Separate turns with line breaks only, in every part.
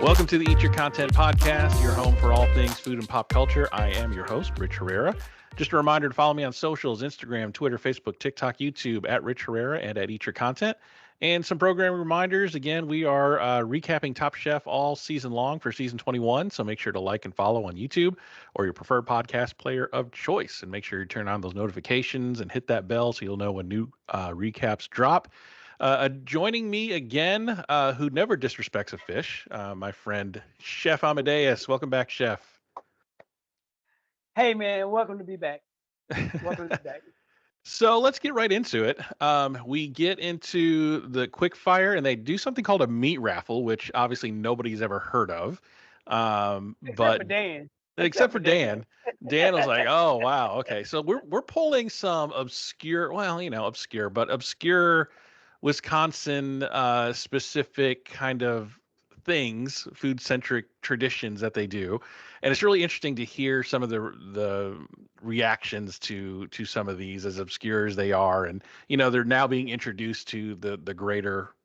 Welcome to the Eat Your Content podcast, your home for all things food and pop culture. I am your host, Rich Herrera. Just a reminder to follow me on socials, Instagram, Twitter, Facebook, TikTok, YouTube, at Rich Herrera and at Eat Your Content. And some programming reminders. Again, we are recapping Top Chef all season long for season 21. So make sure to like and follow on YouTube or your preferred podcast player of choice. And make sure you turn on those notifications and hit that bell so you'll know when new recaps drop. Joining me again, who never disrespects a fish, my friend Chef Amadeus. Welcome back, Chef.
Hey man, welcome to be back. Welcome to be back.
So let's get right into it. We get into the quick fire, and they do something called a meat raffle, which obviously nobody's ever heard of.
Except
But
for Dan.
except
Except
for
for Dan.
Dan. Dan was like, "Oh wow, okay." So we're pulling some obscure, well, obscure, but obscure Wisconsin specific kind of things, food centric traditions that they do, and it's really interesting to hear some of the reactions to some of these, as obscure as they are, and they're now being introduced to the greater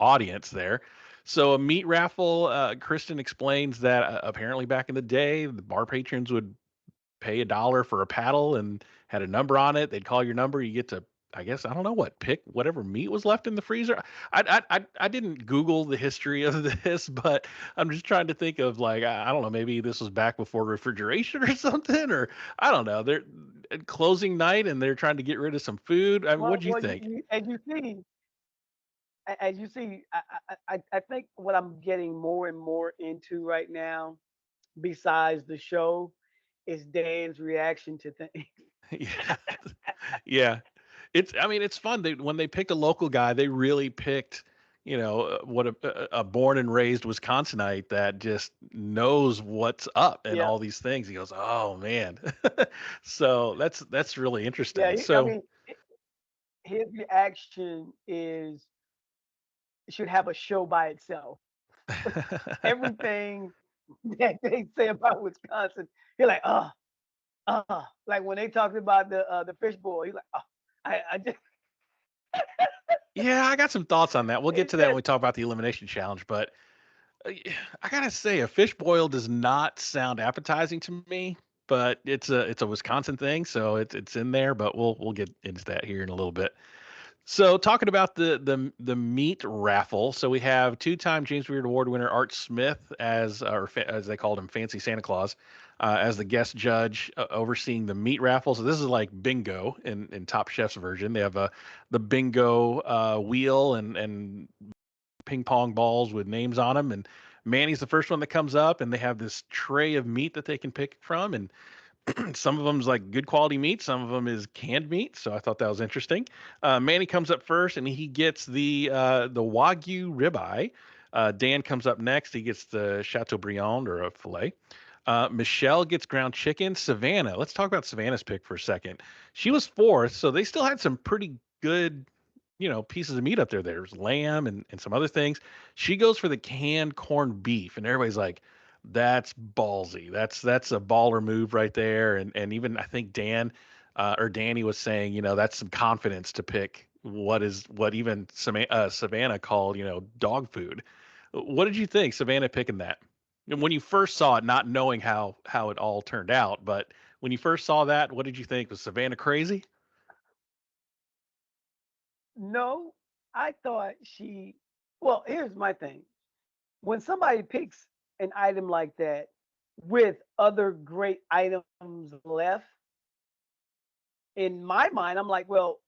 audience there. So a meat raffle, Kristen explains that apparently back in the day, the bar patrons would pay $1 for a paddle and had a number on it. They'd call your number. You get to, I guess, I don't know what, pick whatever meat was left in the freezer. I didn't Google the history of this, but I'm just trying to think of, like, I don't know, maybe this was back before refrigeration or something, or I don't know. They're closing night and they're trying to get rid of some food. I mean, what
Well,
do you
well,
think?
as you see, I think what I'm getting more and more into right now, besides the show, is Dan's reaction to things.
Yeah, yeah. I mean, it's fun. When they picked a local guy, they really picked, what a born and raised Wisconsinite that just knows what's up and
Yeah,
all these things. He goes, "Oh man." So that's really
yeah.
interesting.
I
So
mean, his reaction is should have a show by itself. Everything that they say about Wisconsin, you're like, like when they talked about the fish bowl, he's like, I just
yeah, I got some thoughts on that. We'll get
it's
to that when
just
we talk about the elimination challenge, but I gotta say, a fish boil does not sound appetizing to me, but it's a Wisconsin thing, so it's in there. But we'll get into that here in a little bit. So talking about the meat raffle, so we have two-time James Beard Award winner Art Smith as they called him, Fancy Santa Claus, as the guest judge overseeing the meat raffle. So this is like bingo in Top Chef's version. They have the bingo wheel and ping pong balls with names on them, and Manny's the first one that comes up, and they have this tray of meat that they can pick from, and some of them's like good quality meat, some of them is canned meat. So I thought that was interesting. Manny comes up first, and he gets the wagyu ribeye. Dan comes up next. He gets the Chateaubriand, or a fillet. Michelle gets ground chicken. Savannah, let's talk about Savannah's pick for a second. She was fourth, so they still had some pretty good, pieces of meat up there. There's lamb and some other things. She goes for the canned corned beef, and everybody's like, that's ballsy. That's a baller move right there. And even I think Dan or Danny was saying, that's some confidence to pick what even Savannah called, dog food. What did you think, Savannah, picking that? And when you first saw it, not knowing how it all turned out, but when you first saw that, what did you think? Was Savannah crazy?
no. I thought she. Well, here's my thing. When somebody picks an item like that with other great items left, in my mind, I'm like, well,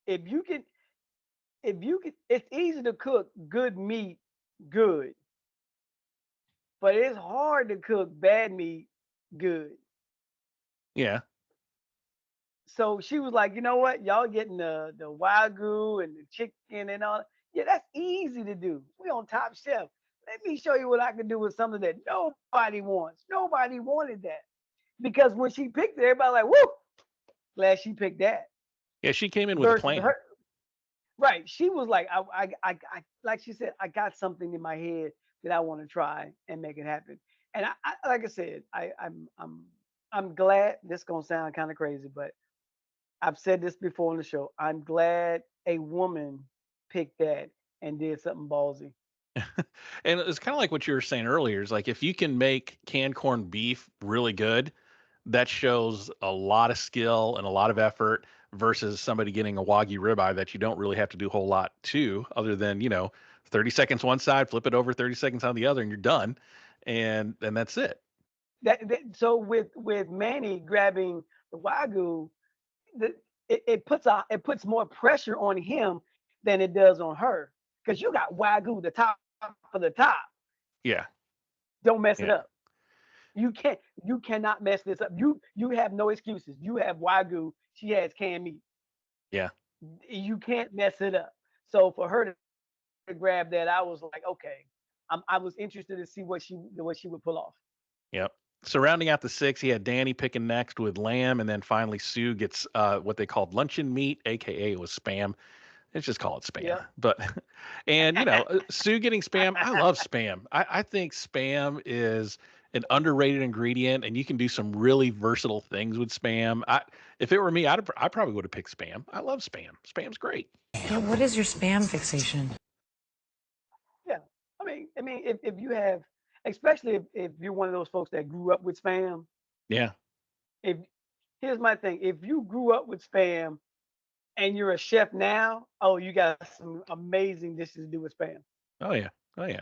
if you can, if you can, it's easy to cook good meat good, but it's hard to cook bad meat good.
Yeah.
So she was like, you know what, y'all getting the wagyu and the chicken and all. Yeah, that's easy to do. We on Top Chef. Let me show you what I can do with something that nobody wants. Nobody wanted that because when she picked it, everybody like, woo, glad she picked that.
Yeah, she came in with a
Versus
plan.
her, right? She was like, like she said, I got something in my head that I want to try and make it happen. And like I said, I'm glad. This gonna sound kind of crazy, but I've said this before on the show. I'm glad a woman picked that and did something ballsy.
And it's kind of like what you were saying earlier. Is like if you can make canned corned beef really good, that shows a lot of skill and a lot of effort versus somebody getting a wagyu ribeye that you don't really have to do a whole lot to, other than 30 seconds one side, flip it over 30 seconds on the other, and you're done, and that's it.
So with Manny grabbing the wagyu, the, it puts more pressure on him than it does on her because you got wagyu the top of the top.
Yeah,
Don't mess it
yeah,
up. You cannot mess this up. You have no excuses. You have wagyu. She has canned meat.
yeah.
You can't mess it up. So for her to grab that, I was like, okay. I was interested to see what she would pull off.
Yep. Surrounding out the six, he had Danny picking next with lamb, and then finally Sue gets what they called luncheon meat, aka it was spam. Let's just call it spam.
Yep.
But and Sue getting spam. I love spam. I think spam is an underrated ingredient, and you can do some really versatile things with spam. If it were me, I probably would have picked spam. I love spam. Spam's great.
Yeah, what is your spam fixation?
Yeah. I mean, if you have, especially if you're one of those folks that grew up with spam,
Yeah.
if here's my thing, if you grew up with spam and you're a chef now, oh, you got some amazing dishes to do with spam.
Oh yeah. Oh yeah.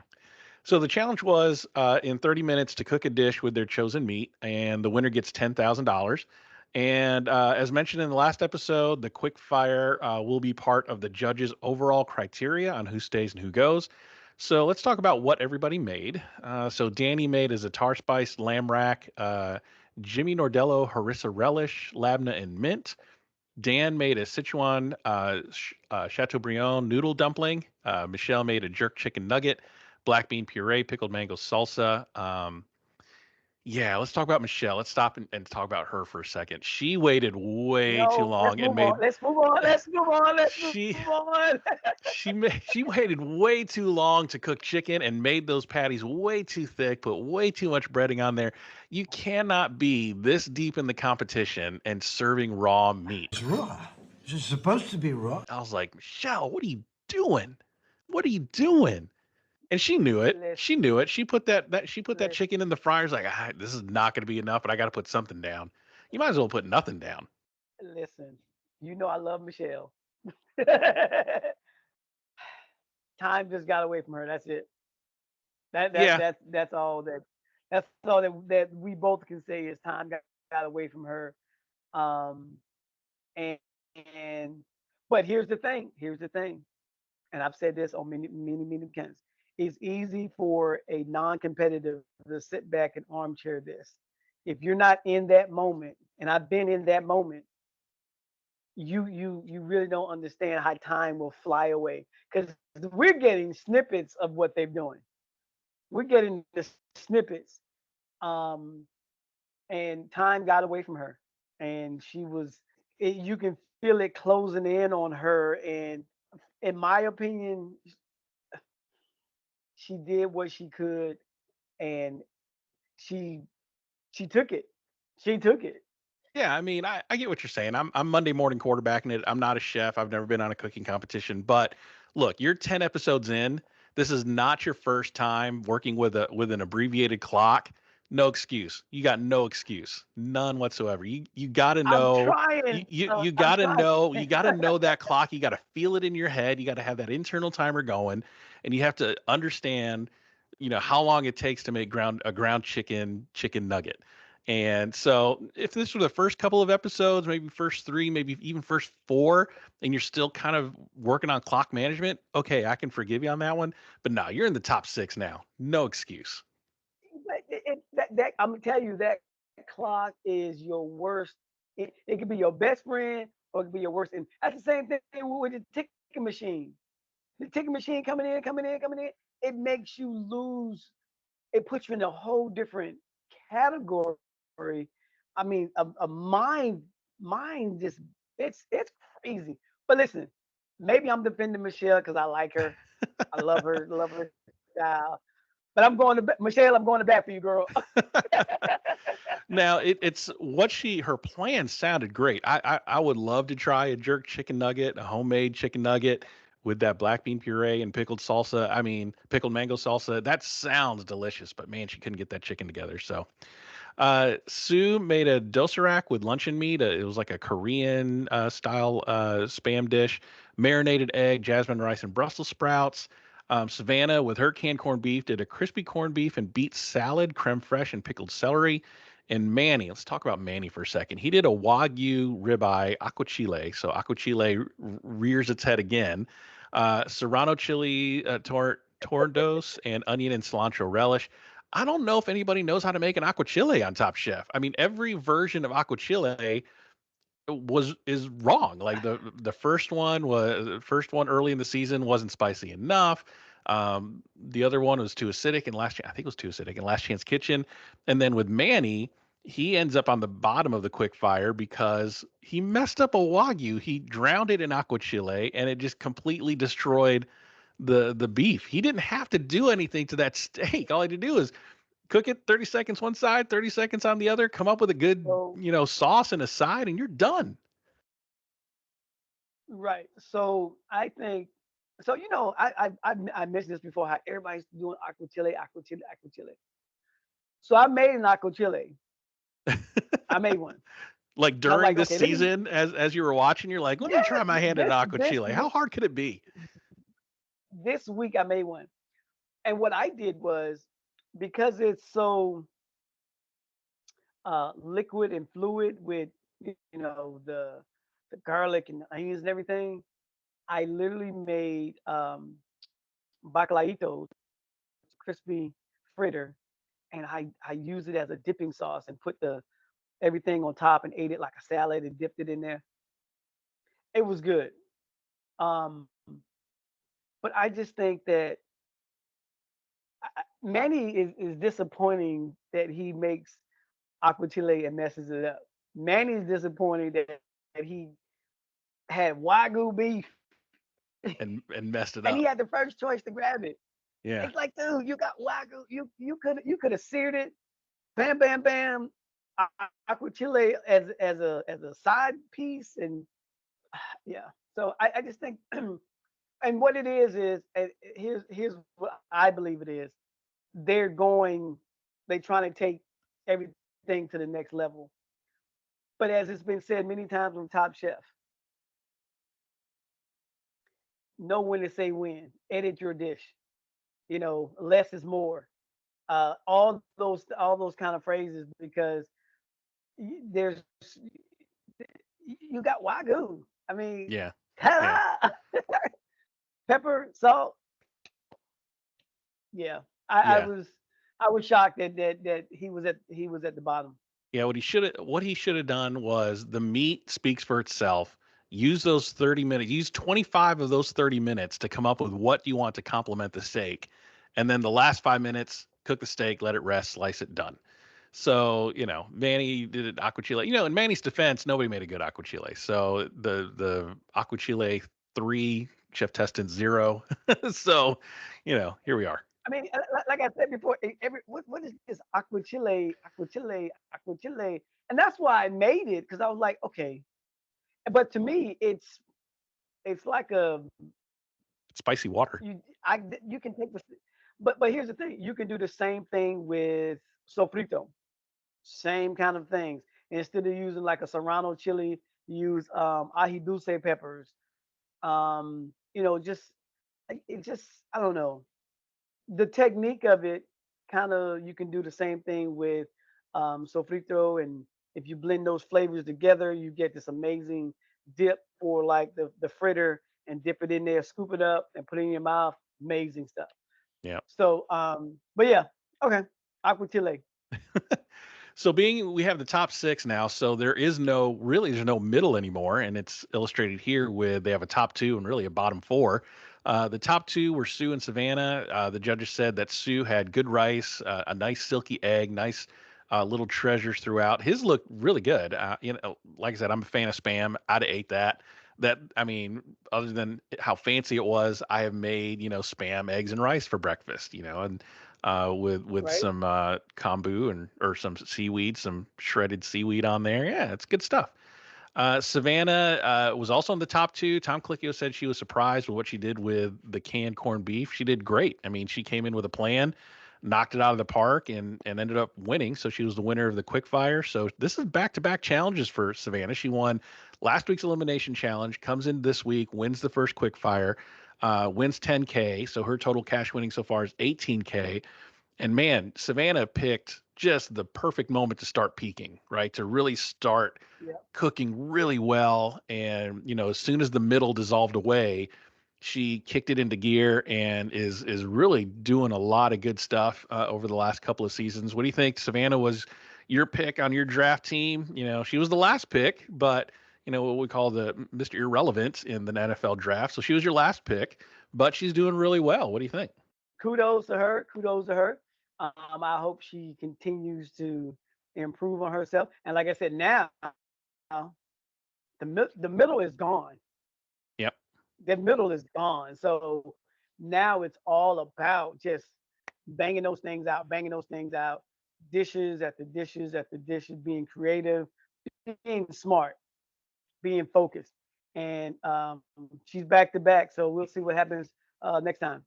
So the challenge was in 30 minutes to cook a dish with their chosen meat, and the winner gets $10,000. And as mentioned in the last episode, the quick fire will be part of the judges' overall criteria on who stays and who goes. So let's talk about what everybody made. So Danny made a Zatar spiced lamb rack, Jimmy Nordello harissa relish, labna and mint. Dan made a Sichuan Chateaubriand noodle dumpling. Michelle made a jerk chicken nugget, black bean puree, pickled mango salsa. Yeah, let's talk about Michelle. Let's stop and talk about her for a second. She waited way too
No, let's
long and
move on.
made
Let's move on. Let's move on. Let's move
she
on.
she waited way too long to cook chicken and made those patties way too thick, put way too much breading on there. You cannot be this deep in the competition and serving raw meat.
It's raw. It's supposed to be raw.
I was like, Michelle, what are you doing? What are you doing? And she knew it. She
Listen,
knew it. She put that
listen,
chicken in the fryers like, this is not going to be enough, but I got to put something down. You might as well put nothing down.
listen. You know I love Michelle. Time just got away from her. That's it. That that
Yeah,
that's that's all that that's all that we both can say is time got away from her. Um and and but here's the thing. Here's the thing. And I've said this on many accounts. It's easy for a non-competitive to sit back and armchair this. If you're not in that moment, and I've been in that moment, you really don't understand how time will fly away because we're getting snippets of what they're doing. We're getting the snippets, um, and time got away from her, and you can feel it closing in on her. And in my opinion, she did what she could, and she she took it. She took it.
yeah. I mean, I get what you're saying. I'm Monday morning quarterbacking it. I'm not a chef. I've never been on a cooking competition. But look, you're 10 episodes in. This is not your first time working with an abbreviated clock. No excuse. You got no excuse. None whatsoever. You gotta
I'm
know.
trying.
You
I'm
gotta
trying.
know. You gotta know that clock. You gotta feel it in your head. You gotta have that internal timer going, and you have to understand, how long it takes to make ground chicken nugget. And so, if this were the first couple of episodes, maybe first three, maybe even first four, and you're still kind of working on clock management, okay, I can forgive you on that one. But no, you're in the top six now. No excuse.
I'm gonna tell you that clock is your worst. It could be your best friend or it could be your worst. And that's the same thing with the ticket machine. The ticket machine coming in. It makes you lose. It puts you in a whole different category. I mean, a mind just it's crazy. But listen, maybe I'm defending Michelle because I like her. I love her style. But Michelle. I'm going to bat for you, girl.
Now it's what her plan sounded great. I would love to try a jerk chicken nugget, a homemade chicken nugget, with that black bean puree and pickled salsa. I mean, pickled mango salsa. That sounds delicious, but man, she couldn't get that chicken together. So Sue made a doserac with luncheon meat. It was like a Korean style spam dish, marinated egg, jasmine rice, and Brussels sprouts. Savannah, with her canned corned beef, did a crispy corned beef and beet salad, creme fraiche, and pickled celery. And Manny, let's talk about Manny for a second. He did a Wagyu ribeye aquachile. So aquachile rears its head again. Serrano chili tordos and onion and cilantro relish. I don't know if anybody knows how to make an aquachile on Top Chef. I mean, every version of aquachile was is wrong. Like the first one early in the season wasn't spicy enough. The other one was too acidic, and I think it was too acidic in Last Chance Kitchen. And then with Manny, he ends up on the bottom of the quick fire because he messed up a wagyu. He drowned it in aquachile, and it just completely destroyed the beef. He didn't have to do anything to that steak. All he had to do is cook it 30 seconds one side, 30 seconds on the other, come up with a good,
So
sauce and a side, and you're done.
right. So I think so. I mentioned this before. How everybody's doing aqua chile. So I made an aqua chile. I made one.
Like
And I'm
during
like,
this
okay, let me.
season, as you were watching, you're like, let me
Yes,
try my hand at
this
aqua
this
chile. How
week
hard could it be?
this week I made one. And what I did was because it's so liquid and fluid with the garlic and the onions and everything. I literally made bacalaitos, crispy fritter, and I used it as a dipping sauce and put the everything on top and ate it like a salad and dipped it in there. It was good. Um, but I just think that Manny is disappointing that he makes aqua chile and messes it up. Manny's disappointing that he had wagyu beef
And messed it
and he
up.
had the first choice to grab it.
Yeah.
It's like, dude, you got wagyu. You could have seared it. Bam, bam, bam. Aqua chile as a side piece, and yeah. So I just think, and what it is here's what I believe it is. They're going, they trying to take everything to the next level. But as it's been said many times on Top Chef, know when to say when. Edit your dish. Less is more. All those kind of phrases because there's you got wagyu. I mean,
Yeah. Yeah.
ta-da! Pepper, salt. Yeah, I
Yeah.
was I was shocked that he was at the bottom.
Yeah, what he should have done was the meat speaks for itself. Use those 30 minutes, use 25 of those 30 minutes to come up with what you want to complement the steak. And then the last 5 minutes, cook the steak, let it rest, slice it, done. So, Manny did it aquachile. In Manny's defense, nobody made a good aquachile. So the aquachile 3, Chef Teston 0. So, here we are.
I mean, like I said before, what is this aqua chile, and that's why I made it because I was like, okay. But to me, it's like a
Spicy water.
you can take the but here's the thing, you can do the same thing with sofrito, same kind of things. Instead of using like a serrano chili, use ají dulce peppers. Just it just I don't know. The technique of it kind of you can do the same thing with sofrito, and if you blend those flavors together, you get this amazing dip for like the fritter and dip it in there, scoop it up and put it in your mouth. Amazing stuff.
Yeah.
So, but yeah, okay, aqua chile.
So we have the top six now, so there's no middle anymore, and it's illustrated here with they have a top two and really a bottom four. The top two were Sue and Savannah. The judges said that Sue had good rice, a nice silky egg, nice little treasures throughout. His looked really good. Like I said, I'm a fan of spam. I'd have ate that. I mean, other than how fancy it was, I have made spam, eggs, and rice for breakfast. And with
Right?
some kombu and or some seaweed, some shredded seaweed on there. Yeah, it's good stuff. Savannah was also in the top two. Tom Colicchio said she was surprised with what she did with the canned corned beef. She did great. I mean, she came in with a plan, knocked it out of the park, and ended up winning. So she was the winner of the quick fire. So this is back to back challenges for Savannah. She won last week's elimination challenge, comes in this week, wins the first quick fire, wins 10K. So her total cash winning so far is 18K. And man, Savannah picked just the perfect moment to start peaking, right? To really start
Yeah.
cooking really well. And, as soon as the middle dissolved away, she kicked it into gear and is really doing a lot of good stuff over the last couple of seasons. What do you think? Savannah was your pick on your draft team. She was the last pick, but what we call the Mr. Irrelevant in the NFL draft. So she was your last pick, but she's doing really well. What do you think?
Kudos to her. Kudos to her. I hope she continues to improve on herself. And like I said, now the middle is gone.
Yep.
The middle is gone. So now it's all about just banging those things out, dishes after dishes after dishes, being creative, being smart, being focused. And she's back to back. So we'll see what happens next time.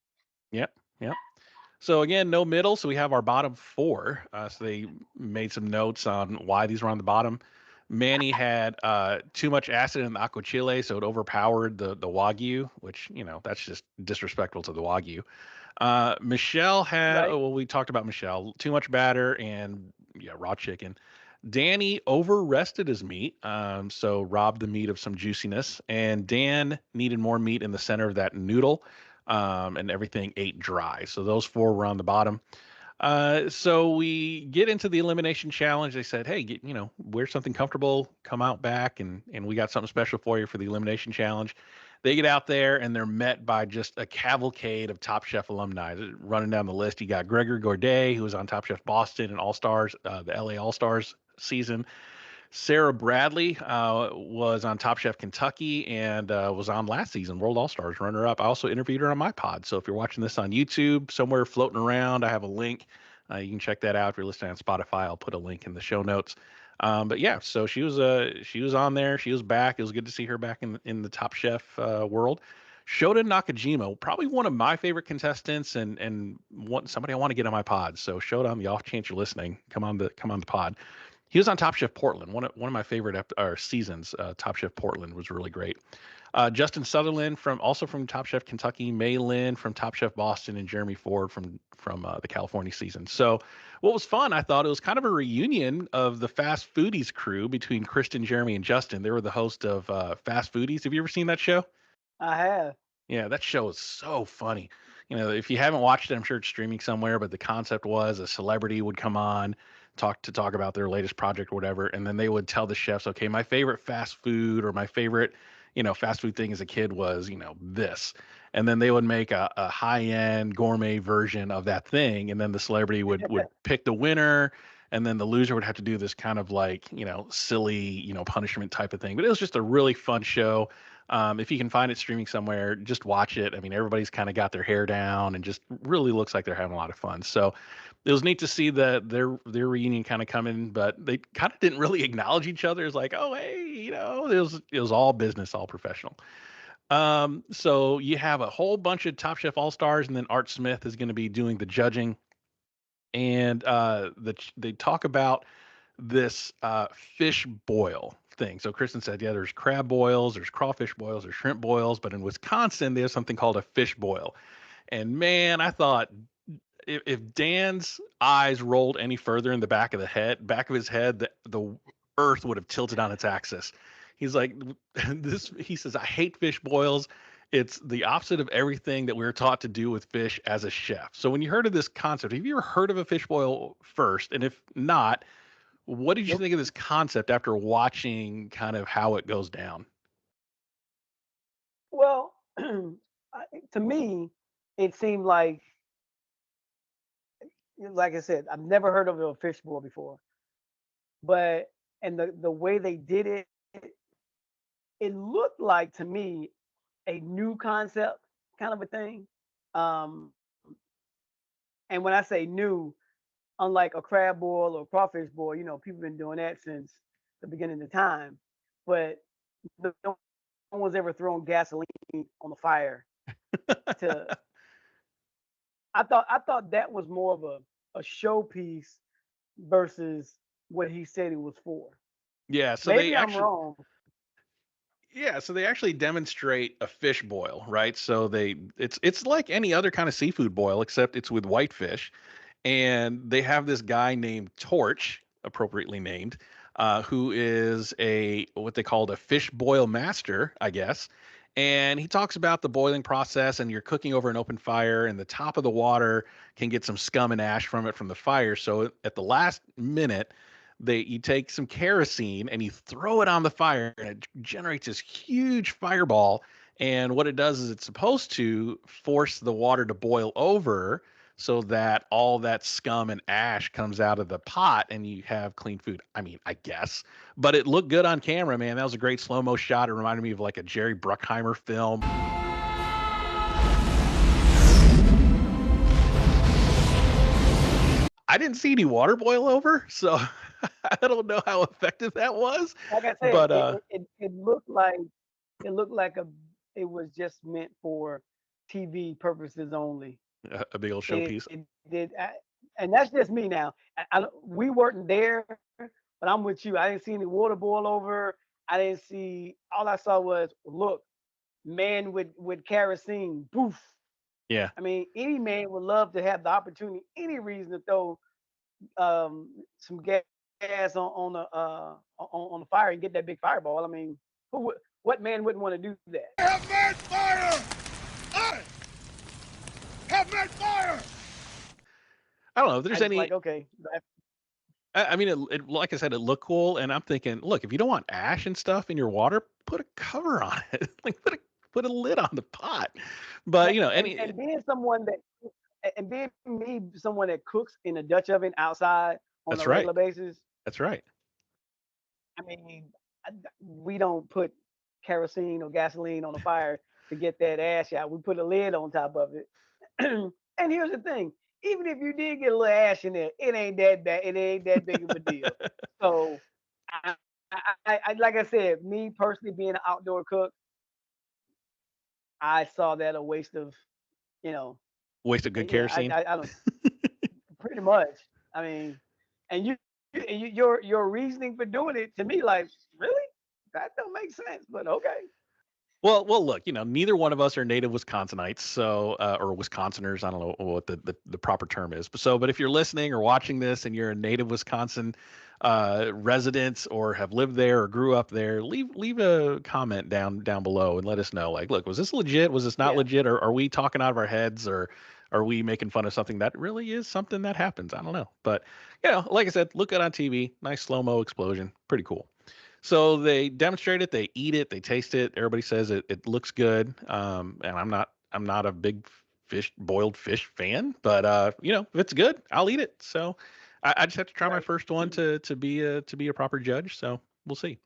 Yep. Yep. So again, no middle. So we have our bottom four. So they made some notes on why these were on the bottom. Manny had too much acid in the aqua chile, so it overpowered the wagyu, which that's just disrespectful to the wagyu. Michelle had,
Right?
oh, well, we talked about Michelle, too much batter and yeah, raw chicken. Danny over rested his meat, so robbed the meat of some juiciness. And Dan needed more meat in the center of that noodle, and everything ate dry. So those four were on the bottom. So we get into the elimination challenge. They said, "Hey, wear something comfortable, come out back, and we got something special for you for the elimination challenge." They get out there and they're met by just a cavalcade of Top Chef alumni. Running down the list, you got Gregor Gourdet, who was on Top Chef Boston and All Stars, the LA All Stars season. Sarah Bradley was on Top Chef Kentucky and was on last season, World All Stars runner up. I also interviewed her on my pod. So if you're watching this on YouTube, somewhere floating around, I have a link. You can check that out. If you're listening on Spotify, I'll put a link in the show notes. But yeah, so she was on there. She was back. It was good to see her back in the Top Chef world. Shota Nakajima, probably one of my favorite contestants, and somebody I want to get on my pod. So Shota, on the off chance you're listening, come on the pod. He was on Top Chef Portland, one of my favorite seasons. Top Chef Portland was really great. Justin Sutherland from Top Chef Kentucky, May Lynn from Top Chef Boston, and Jeremy Ford from the California season. So what was fun, I thought it was kind of a reunion of the Fast Foodies crew between Kristen, Jeremy, and Justin. They were the host of Fast Foodies. Have you ever seen that show?
I have.
Yeah, that show is so funny. If you haven't watched it, I'm sure it's streaming somewhere, but the concept was a celebrity would come on, talk about their latest project or whatever, and then they would tell the chefs, okay, my favorite fast food or my favorite, fast food thing as a kid was, this. And then they would make a high-end gourmet version of that thing, and then the celebrity would pick the winner, and then the loser would have to do this kind of like, silly, punishment type of thing. But it was just a really fun show. If you can find it streaming somewhere, just watch it. I mean, everybody's kind of got their hair down and just really looks like they're having a lot of fun. So it was neat to see their reunion kind of come in, but they kind of didn't really acknowledge each other. It's like, oh hey, it was all business, all professional. So you have a whole bunch of Top Chef All Stars, and then Art Smith is going to be doing the judging, and they talk about this fish boil thing. So Kristen said, yeah, there's crab boils, there's crawfish boils, there's shrimp boils, but in Wisconsin, there's something called a fish boil. And man, I thought if Dan's eyes rolled any further in the back of his head, the earth would have tilted on its axis. He's like, he says, I hate fish boils. It's the opposite of everything that we were taught to do with fish as a chef. So when you heard of this concept, have you ever heard of a fish boil first? And if not, what did you
Nope.
think of this concept after watching kind of how it goes down?
Well, to me, it seemed like I said, I've never heard of a fishbowl before, but and the way they did it, it looked like to me a new concept kind of a thing. Um, and when I say new, unlike a crab boil or crawfish boil, people been doing that since the beginning of time. But no one's ever thrown gasoline on the fire to. I thought that was more of a showpiece versus what he said it was for.
Yeah, so they
Maybe I'm
actually
wrong.
yeah, so they actually demonstrate a fish boil, right? So it's like any other kind of seafood boil except it's with whitefish, and they have this guy named Torch, appropriately named, who is a what they called a fish boil master, I guess. And he talks about the boiling process, and you're cooking over an open fire, and the top of the water can get some scum and ash from it from the fire. So at the last minute, you take some kerosene and you throw it on the fire, and it generates this huge fireball. And what it does is it's supposed to force the water to boil over so that all that scum and ash comes out of the pot and you have clean food. I mean, I guess, but it looked good on camera, man. That was a great slow mo shot. It reminded me of like a Jerry Bruckheimer film. I didn't see any water boil over, so I don't know how effective that was.
Like I said,
But
it looked like it was just meant for TV purposes only.
a big old showpiece.
It did, and that's just me now. We weren't there, but I'm with you. I didn't see any water boil over. I didn't see. All I saw was look, man with kerosene. Boof.
Yeah.
I mean, any man would love to have the opportunity, any reason to throw some gas on the on the fire and get that big fireball. I mean, what man wouldn't want to do that?
I have made fire! I have made fire!
I don't know if there's
I just
any.
like okay,
I mean, like I said, it looked cool, and I'm thinking, look, if you don't want ash and stuff in your water, put a cover on it, like put a lid on the pot. But
but
you know,
and being someone that and being me someone that cooks in a Dutch oven outside on
that's
a
right,
regular basis.
that's right.
I mean, we don't put kerosene or gasoline on the fire to get that ash out. We put a lid on top of it. And here's the thing: even if you did get a little ash in there, it ain't that bad. It ain't that big of a deal. So, I, like I said, me personally being an outdoor cook, I saw that a waste of, you know,
Waste of good
yeah,
kerosene.
I don't pretty much. I mean, and your reasoning for doing it to me, like, really, that don't make sense. But okay,
Well, look, neither one of us are native Wisconsinites, so or Wisconsiners. I don't know what the proper term is. But if you're listening or watching this and you're a native Wisconsin resident or have lived there or grew up there, leave a comment down below and let us know. Like, look, was this legit? Was this not
yeah,
legit? Or are we talking out of our heads? Or are we making fun of something that really is something that happens? I don't know. But like I said, look good on TV. Nice slow mo explosion. Pretty cool. So they demonstrate it, they eat it, they taste it. Everybody says it looks good. And I'm not a big boiled fish fan, but if it's good, I'll eat it. So I just have to try my
right.
first one to be a proper judge. So we'll see.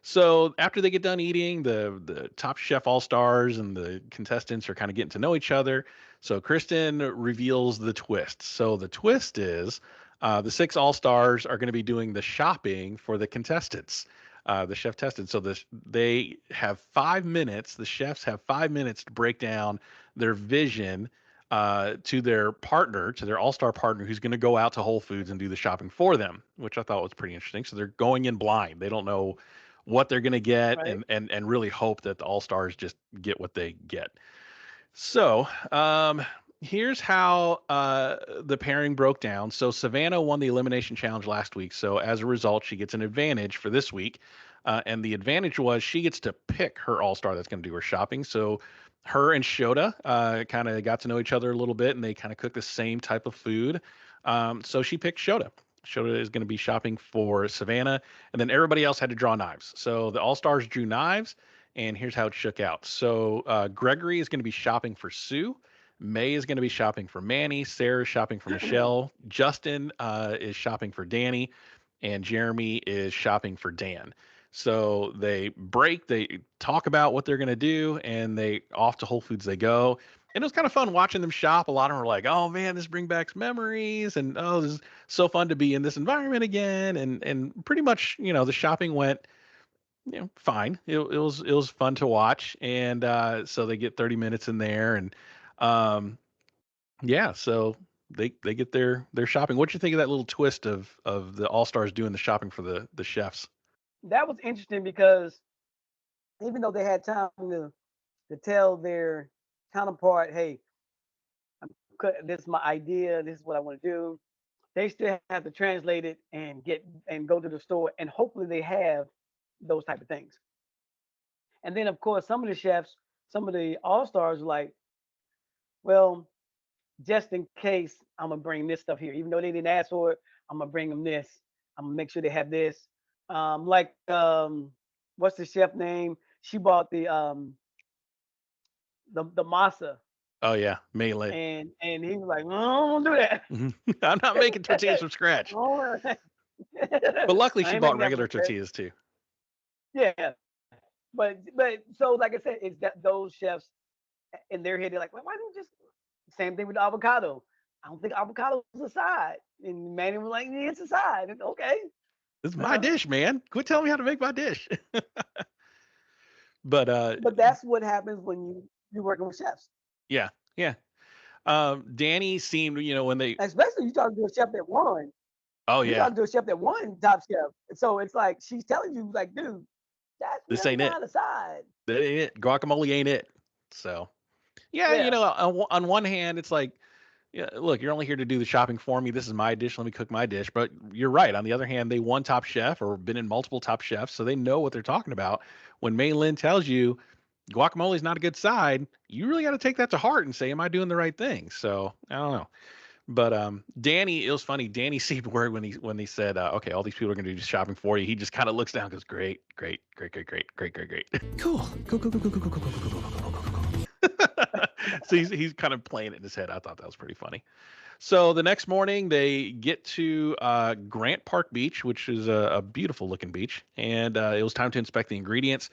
So after they get done eating, the top chef all stars and the contestants are kind of getting to know each other. So Kristen reveals the twist. So the twist is the six all stars are going to be doing the shopping for the contestants. The chef tested. So they have 5 minutes. The chefs have 5 minutes to break down their vision to their partner, to their all-star partner, who's going to go out to Whole Foods and do the shopping for them, which I thought was pretty interesting. So they're going in blind. They don't know what they're going to get,
Right.
and really hope that the all stars just get what they get. So here's how the pairing broke down. So Savannah won the elimination challenge last week. So as a result, she gets an advantage for this week. And the advantage was she gets to pick her all star that's going to do her shopping. So her and Shota kind of got to know each other a little bit, and they kind of cook the same type of food. So she picked Shota. Shota is going to be shopping for Savannah, and then everybody else had to draw knives. So the all stars drew knives, and here's how it shook out. So Gregory is going to be shopping for Sue. May is going to be shopping for Manny. Sarah is shopping for Michelle. Justin is shopping for Danny, and Jeremy is shopping for Dan. So they talk about what they're going to do, and they off to Whole Foods they go. And it was kind of fun watching them shop. A lot of them were like, "Oh man, this brings back memories," and "Oh, this is so fun to be in this environment again." And pretty much, the shopping went fine. It was fun to watch, and so they get 30 minutes in there, and um, yeah, so they get their shopping. What you think of that little twist of the All Stars doing the shopping for the chefs?
That was interesting because even though they had time to tell their counterpart, hey, this is my idea, this is what I want to do, they still have to translate it and get and go to the store and hopefully they have those type of things. And then of course some of the chefs, some of the all stars like, well, just in case I'm gonna bring this stuff here, even though they didn't ask for it, I'm gonna bring them this. I'm gonna make sure they have this. Like what's the chef name? She bought the masa,
Oh yeah, melee.
and he was like, no, I don't do that.
I'm not making tortillas from scratch,
Oh,
but luckily
I
she
ain't
bought
making that from
regular
scratch.
tortillas too.
Yeah, but so like I said, it's that those chefs in their head they're like, well, why don't you just same thing with the avocado? I don't think avocado is a side. And Manny was like, yeah, it's a side. And, okay.
This is my dish, man. Quit telling me how to make my dish. But
But that's what happens when you're working with chefs.
yeah, yeah. Danny seemed, when they.
Especially you talking to a chef that won.
Oh
You
yeah,
talking to a chef that won Top Chef. So it's like she's telling you, like, dude, that's
this
really
ain't it.
not a side.
That ain't it. Guacamole ain't it. So yeah,
Yeah.
on one hand, it's like, yeah, look, you're only here to do the shopping for me. This is my dish. Let me cook my dish. But you're right. On the other hand, they won Top Chef or been in multiple Top Chefs, so they know what they're talking about. When Mei Lin tells you guacamole is not a good side, you really got to take that to heart and say, "Am I doing the right thing?" So I don't know. But Danny, it was funny. Danny seemed worried when he said, "Okay, all these people are going to do shopping for you." He just kind of looks down, and goes, "Great, great, great, great, great, great, great, great."
Cool. Cool, cool, cool, cool, cool, cool, cool, cool, cool, cool, cool, cool.
So he's kind of playing it in his head. I thought that was pretty funny. So the next morning, they get to Grant Park Beach, which is a beautiful looking beach, and it was time to inspect the ingredients.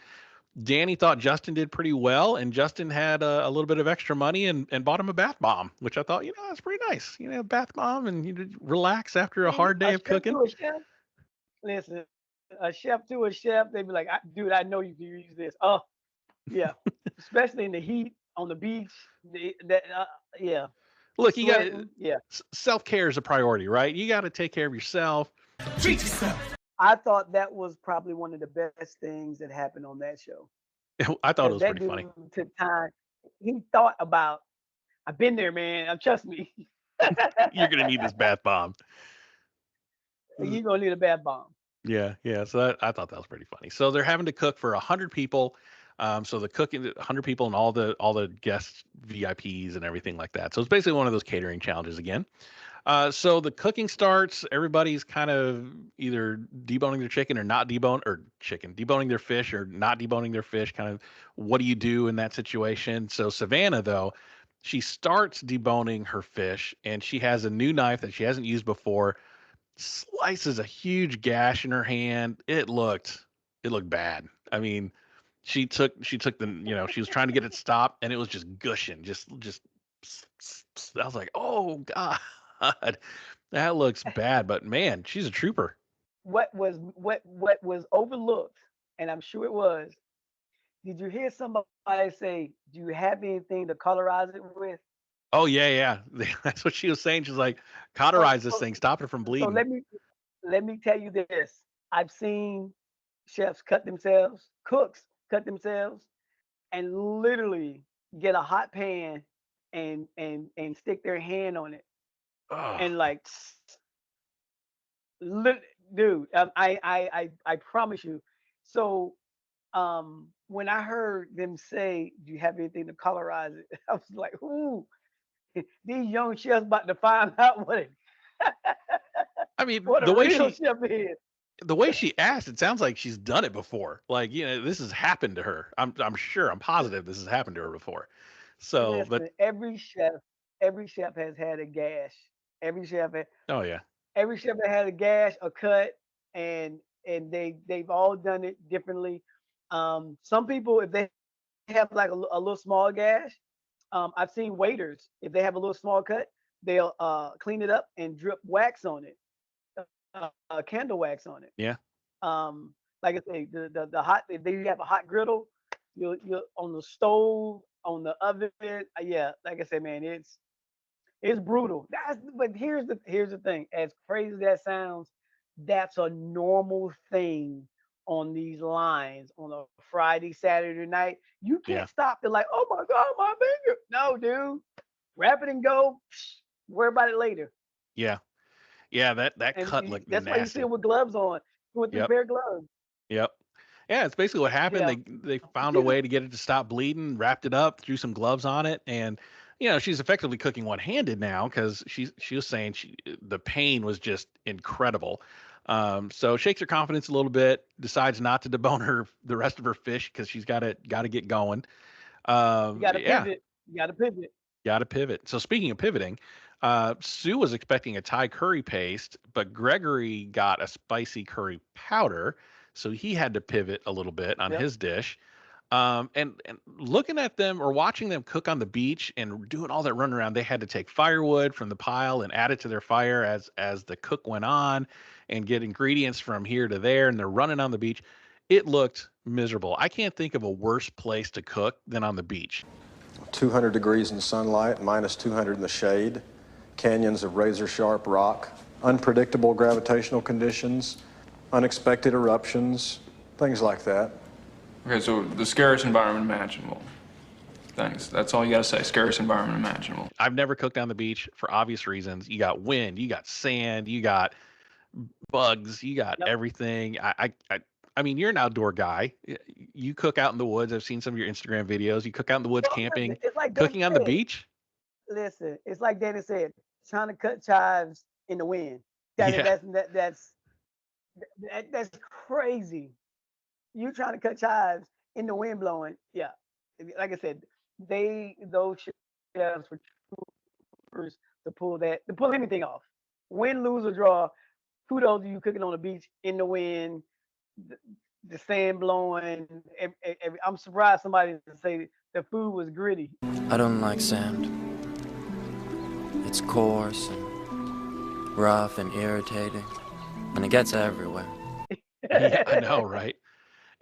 Danny thought Justin did pretty well, and Justin had a little bit of extra money and bought him a bath bomb, which I thought, that's pretty nice. A bath bomb and you relax after a
See,
hard day
a
of
chef
cooking.
to a chef. Listen, a chef to a chef, they'd be like, dude, I know you can use this. Oh, yeah. Especially in the heat on the beach. Yeah.
Look, you got
Sweating. Yeah.
self care is a priority, right? You got to take care of yourself.
Treat yourself.
I thought that was probably one of the best things that happened on that show.
I thought it
Because
was
that
pretty
dude
funny.
took time. He thought about, I've been there, man. Trust me.
You're gonna need this bath bomb.
You're going to need a bath bomb.
Yeah, yeah. So I thought that was pretty funny. So they're having to cook for 100 people. So the cooking 100 people and all the guests, VIPs and everything like that. So it's basically one of those catering challenges again. So the cooking starts. Everybody's kind of either deboning their chicken or not deboning their fish or not deboning their fish. Kind of, what do you do in that situation? So Savannah, though, she starts deboning her fish, and she has a new knife that she hasn't used before. Slices a huge gash in her hand. It looked bad. I mean, she took she was trying to get it stopped, and it was just gushing, just. I was like, oh god, that looks bad. But man, she's a trooper.
What was overlooked, and I'm sure it was, did you hear somebody say, do you have anything to colorize it with?
Oh yeah, yeah. That's what she was saying. She's like,
So,
cauterize this thing, stop it from
so
bleeding.
let me tell you this. I've seen chefs cut themselves, cooks cut themselves, and literally get a hot pan and stick their hand on it
Oh,
and like, lit- dude, I promise you. So when I heard them say, "Do you have anything to colorize it?" I was like, "Ooh, these young chefs about to find out
I mean,
what a
the way
real
she
chef is."
the way she asked, it sounds like she's done it before. Like, this has happened to her. I'm sure, I'm positive this has happened to her before. So, but
Listen, every chef has had a gash. Every chef,
oh yeah.
every chef that had a gash, a cut, and they've all done it differently. Some people, if they have like a little small gash, I've seen waiters, if they have a little small cut, they'll clean it up and drip wax on it, candle wax on it.
Yeah.
Um, like I say, the hot. If they have a hot griddle, you're on the stove, on the oven. Yeah, like I said, man, it's brutal. But here's the thing. As crazy as that sounds, that's a normal thing on these lines on a Friday, Saturday night. You
Yeah.
can't stop to like, oh my God, my finger. No, dude. Wrap it and go. Worry about it later.
Yeah. Yeah, that
And
cut looked
that's why you see
nasty.
it with gloves on, with three
Yep.
pair of gloves.
Yep. Yeah, it's basically what happened.
Yeah.
They found a
She's a,
way to get it to stop bleeding, wrapped it up, threw some gloves on it, and she's effectively cooking one-handed now because she was saying the pain was just incredible. So shakes her confidence a little bit, decides not to debone her the rest of her fish because she's got to get going.
you got to
Yeah,
pivot. You got to pivot.
got to pivot. So speaking of pivoting, Sue was expecting a Thai curry paste, but Gregory got a spicy curry powder, so he had to pivot a little bit on
Yep.
his dish. And looking at them or watching them cook on the beach and doing all that run around, they had to take firewood from the pile and add it to their fire as the cook went on, and get ingredients from here to there, and they're running on the beach. It looked miserable. I can't think of a worse place to cook than on the beach.
200 degrees in sunlight, minus 200 in the shade, canyons of razor sharp rock, unpredictable gravitational conditions, unexpected eruptions, things like that.
Okay, so the scariest environment imaginable. Thanks. That's all you gotta say. Scariest environment imaginable.
I've never cooked on the beach for obvious reasons. You got wind, you got sand, you got bugs, you got
Yep.
everything. I mean, you're an outdoor guy. You cook out in the woods. I've seen some of your Instagram videos. You cook out in the woods
Well,
camping,
listen, it's like Danny
cooking on the
said.
beach.
Listen, it's like Danny said, trying to cut chives in the wind. That
Yeah,
that's that, that's that's crazy. You trying to cut chives in the wind blowing. Yeah. Like I said, those chefs were troopers to pull anything off. Win, lose or draw. Kudos to you cooking on the beach in the wind, the, the sand blowing. I'm surprised somebody to say the food was gritty.
I don't like sand. It's coarse and rough and irritating, and it gets everywhere.
yeah, I know, right?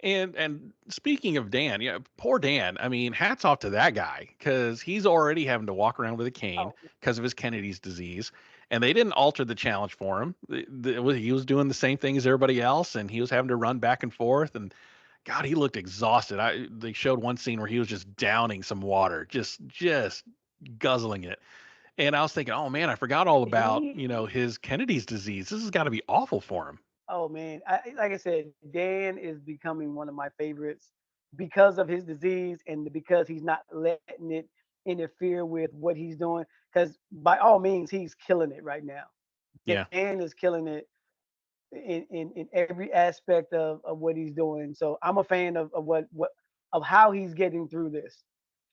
And speaking of Dan, yeah, poor Dan. I mean, hats off to that guy because he's already having to walk around with a cane
Oh,
because of his Kennedy's disease, and they didn't alter the challenge for him. He was doing the same thing as everybody else, and he was having to run back and forth. And God, he looked exhausted. They showed one scene where he was just downing some water, just guzzling it. And I was thinking, oh man, I forgot all about
he
his Kennedy's disease. This has got to be awful for him.
Oh man, like I said, Dan is becoming one of my favorites because of his disease and because he's not letting it interfere with what he's doing. Because by all means, he's killing it right now.
Yeah,
Dan is killing it in every aspect of what he's doing. So I'm a fan of what of how he's getting through this.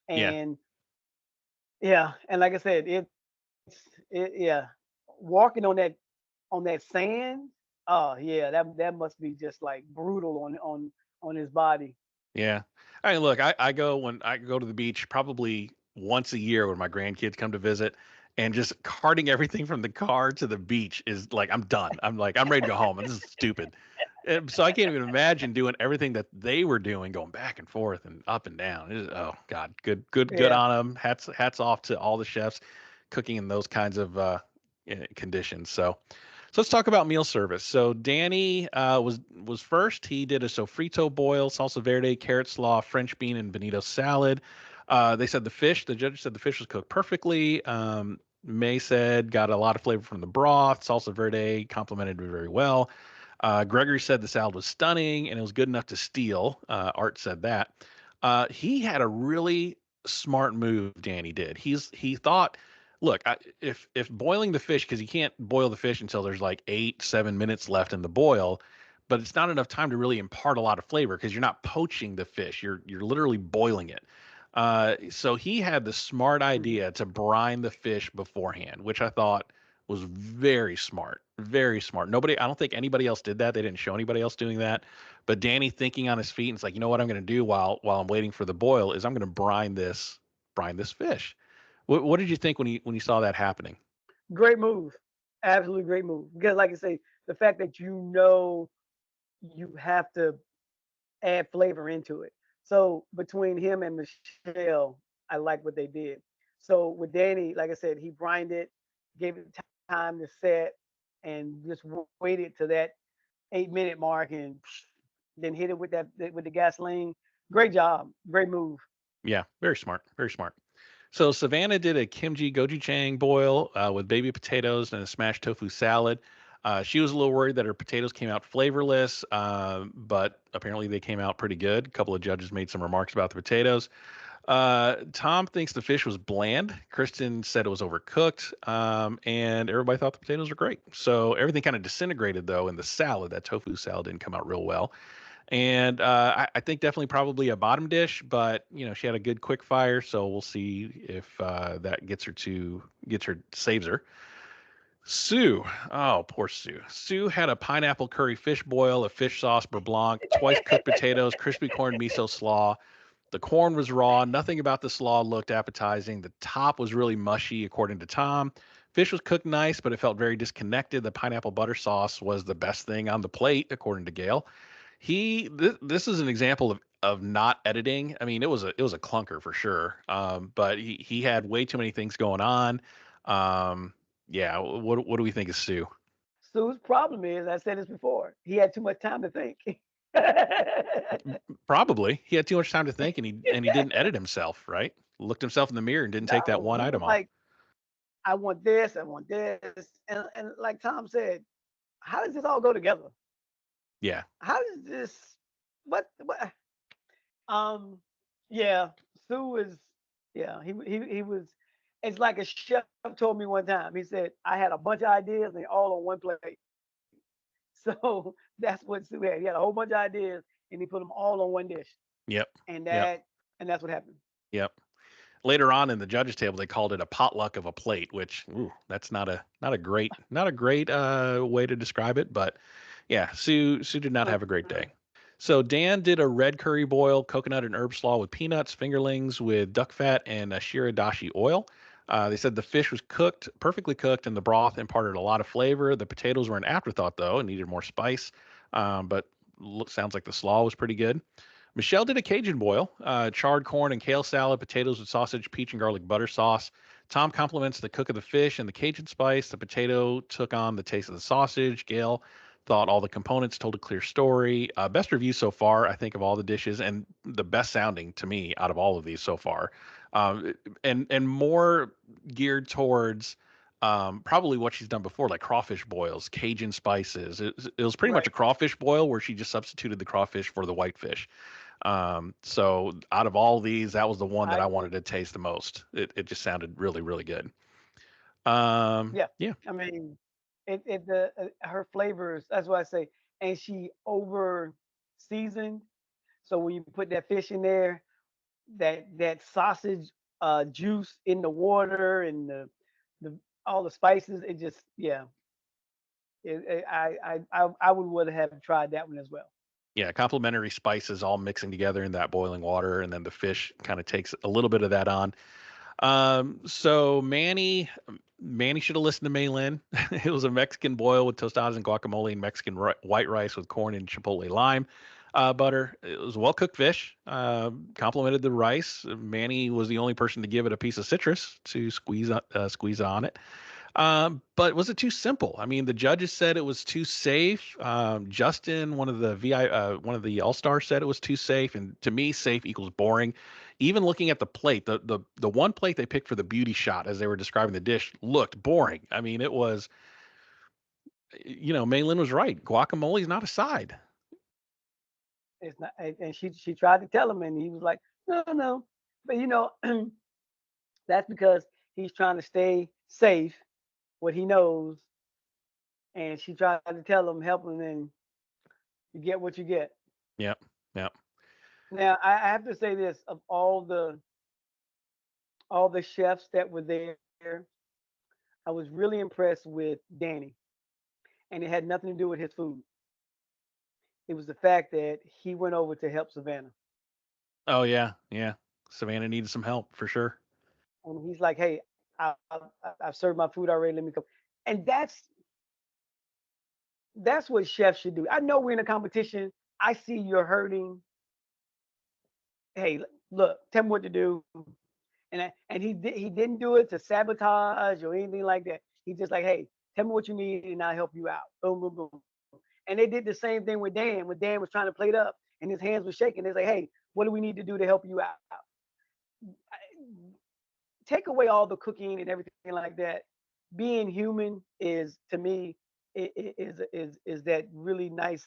yeah.
And yeah, and like I said, yeah, walking on that sand. Oh yeah, that must be just like brutal on his body.
Yeah. I mean, look, I go when I go to the beach probably once a year when my grandkids come to visit, and just carting everything from the car to the beach is like I'm done. I'm like I'm ready to go home, and this is stupid. And so I can't even imagine doing everything that they were doing, going back and forth and up and down. Oh God, good
Yeah,
on them. Hats off to all the chefs cooking in those kinds of conditions. So let's talk about meal service. So Danny was first. He did a sofrito boil, salsa verde, carrot slaw, French bean, and bonito salad. They said the judge said the fish was cooked perfectly. May said got a lot of flavor from the broth. Salsa verde complemented it very well. Gregory said the salad was stunning and it was good enough to steal. Art said that. He had a really smart move. Danny did. He thought, look, if boiling the fish, because you can't boil the fish until there's like 8 7 minutes left in the boil, but it's not enough time to really impart a lot of flavor because you're not poaching the fish. You're literally boiling it. So he had the smart
mhm.
idea to brine the fish beforehand, which I thought was very smart. Very smart. I don't think anybody else did that. They didn't show anybody else doing that. But Danny thinking on his feet, and it's like, you know what I'm going to do while I'm waiting for the boil is I'm going to brine this fish. What did you think when you saw that happening?
Great move, absolutely great move. Because like I say, the fact that you know you have to add flavor into it. So between him and Michelle, I like what they did. So with Danny, like I said, he brined it, gave it time to set, and just waited to that 8 minute mark, and then hit it with that with the gasoline. Great job, great move.
Yeah, very smart, very smart. So Savannah did a kimchi gochujang boil with baby potatoes and a smashed tofu salad. She was a little worried that her potatoes came out flavorless, but apparently they came out pretty good. A couple of judges made some remarks about the potatoes. Tom thinks the fish was bland. Kristen said it was overcooked, and everybody thought the potatoes were great. So everything kind of disintegrated though in the salad. That tofu salad didn't come out real well. And I think definitely probably a bottom dish, but she had a good quick fire, so we'll see if that gets her saves her. Sue, oh poor Sue. Sue had a pineapple curry fish boil, a fish sauce beurre blanc, twice cooked potatoes, crispy corn miso slaw. The corn was raw. Nothing about the slaw looked appetizing. The top was really mushy, according to Tom. Fish was cooked nice, but it felt very disconnected. The pineapple butter sauce was the best thing on the plate, according to Gail. This is an example of not editing. I mean, it was a clunker for sure. But he had way too many things going on. Yeah, what do we think of Sue?
Sue's problem is, I said this before, he had too much time to think.
Probably he had too much time to think, and he didn't edit himself, right? Looked himself in the mirror and didn't take that
No,
one
he
item
was
off.
like, I want this, and like Tom said, how does this all go together?
Yeah,
How does this? What? Um, yeah, Sue is. Yeah, he was. It's like a chef told me one time. He said I had a bunch of ideas and they all on one plate. So that's what Sue had. He had a whole bunch of ideas and he put them all on one dish,
yep,
and
yep,
that's what happened.
yep. Later on in the judges table, they called it a potluck of a plate, which that's not a great way to describe it. But yeah, Sue did not have a great day. So Dan did a red curry boil, coconut and herb slaw with peanuts, fingerlings with duck fat, and shiradashi oil. They said the fish was cooked, perfectly cooked, and the broth imparted a lot of flavor. The potatoes were an afterthought, though, and needed more spice. But sounds like the slaw was pretty good. Michelle did a Cajun boil, charred corn and kale salad, potatoes with sausage, peach and garlic butter sauce. Tom compliments the cook of the fish and the Cajun spice. The potato took on the taste of the sausage. Gail thought all the components told a clear story. Best review so far, I think, of all the dishes, and the best sounding to me out of all of these so far, and more geared towards probably what she's done before, like crawfish boils, Cajun spices. It was pretty much a
Right.
crawfish boil where she just substituted the crawfish for the whitefish. So out of all these, that was the one that
I
I
agree.
wanted to taste the most. It just sounded really, really good.
Yeah.
Yeah,
I mean, it the her flavors. That's what I say. And she over seasoned. So when you put that fish in there, that sausage juice in the water and the all the spices, it just yeah. I would have tried that one as well.
yeah, complementary spices all mixing together in that boiling water, and then the fish kind of takes a little bit of that on. So Manny should have listened to Maylin. It was a Mexican boil with tostadas and guacamole and Mexican white rice with corn and chipotle lime butter. It was well cooked fish. Complemented the rice. Manny was the only person to give it a piece of citrus to squeeze on it. But was it too simple? I mean, the judges said it was too safe. Justin, one of the All Stars, said it was too safe. And to me, safe equals boring. Even looking at the plate, the one plate they picked for the beauty shot, as they were describing the dish, looked boring. I mean, it was, Maylin was right. Guacamole is not a side.
It's not, and she tried to tell him, and he was like, no, no. But that's because he's trying to stay safe, what he knows, and she tried to tell him, help him, and you get what you get.
Yep, yep.
Now I have to say this: of all the chefs that were there, I was really impressed with Danny, and it had nothing to do with his food. It was the fact that he went over to help Savannah,
Oh yeah, yeah. Savannah needed some help for sure.
and he's like, "Hey, I've served my food already. Let me go." And that's what chefs should do. I know we're in a competition. I see you're hurting. Hey, look, tell me what to do. And he didn't do it to sabotage or anything like that. He's just like, hey, tell me what you need and I'll help you out. Boom, boom, boom. And they did the same thing with Dan when Dan was trying to plate up and his hands were shaking. They're like, hey, what do we need to do to help you out? Take away all the cooking and everything like that. Being human is to me is that really nice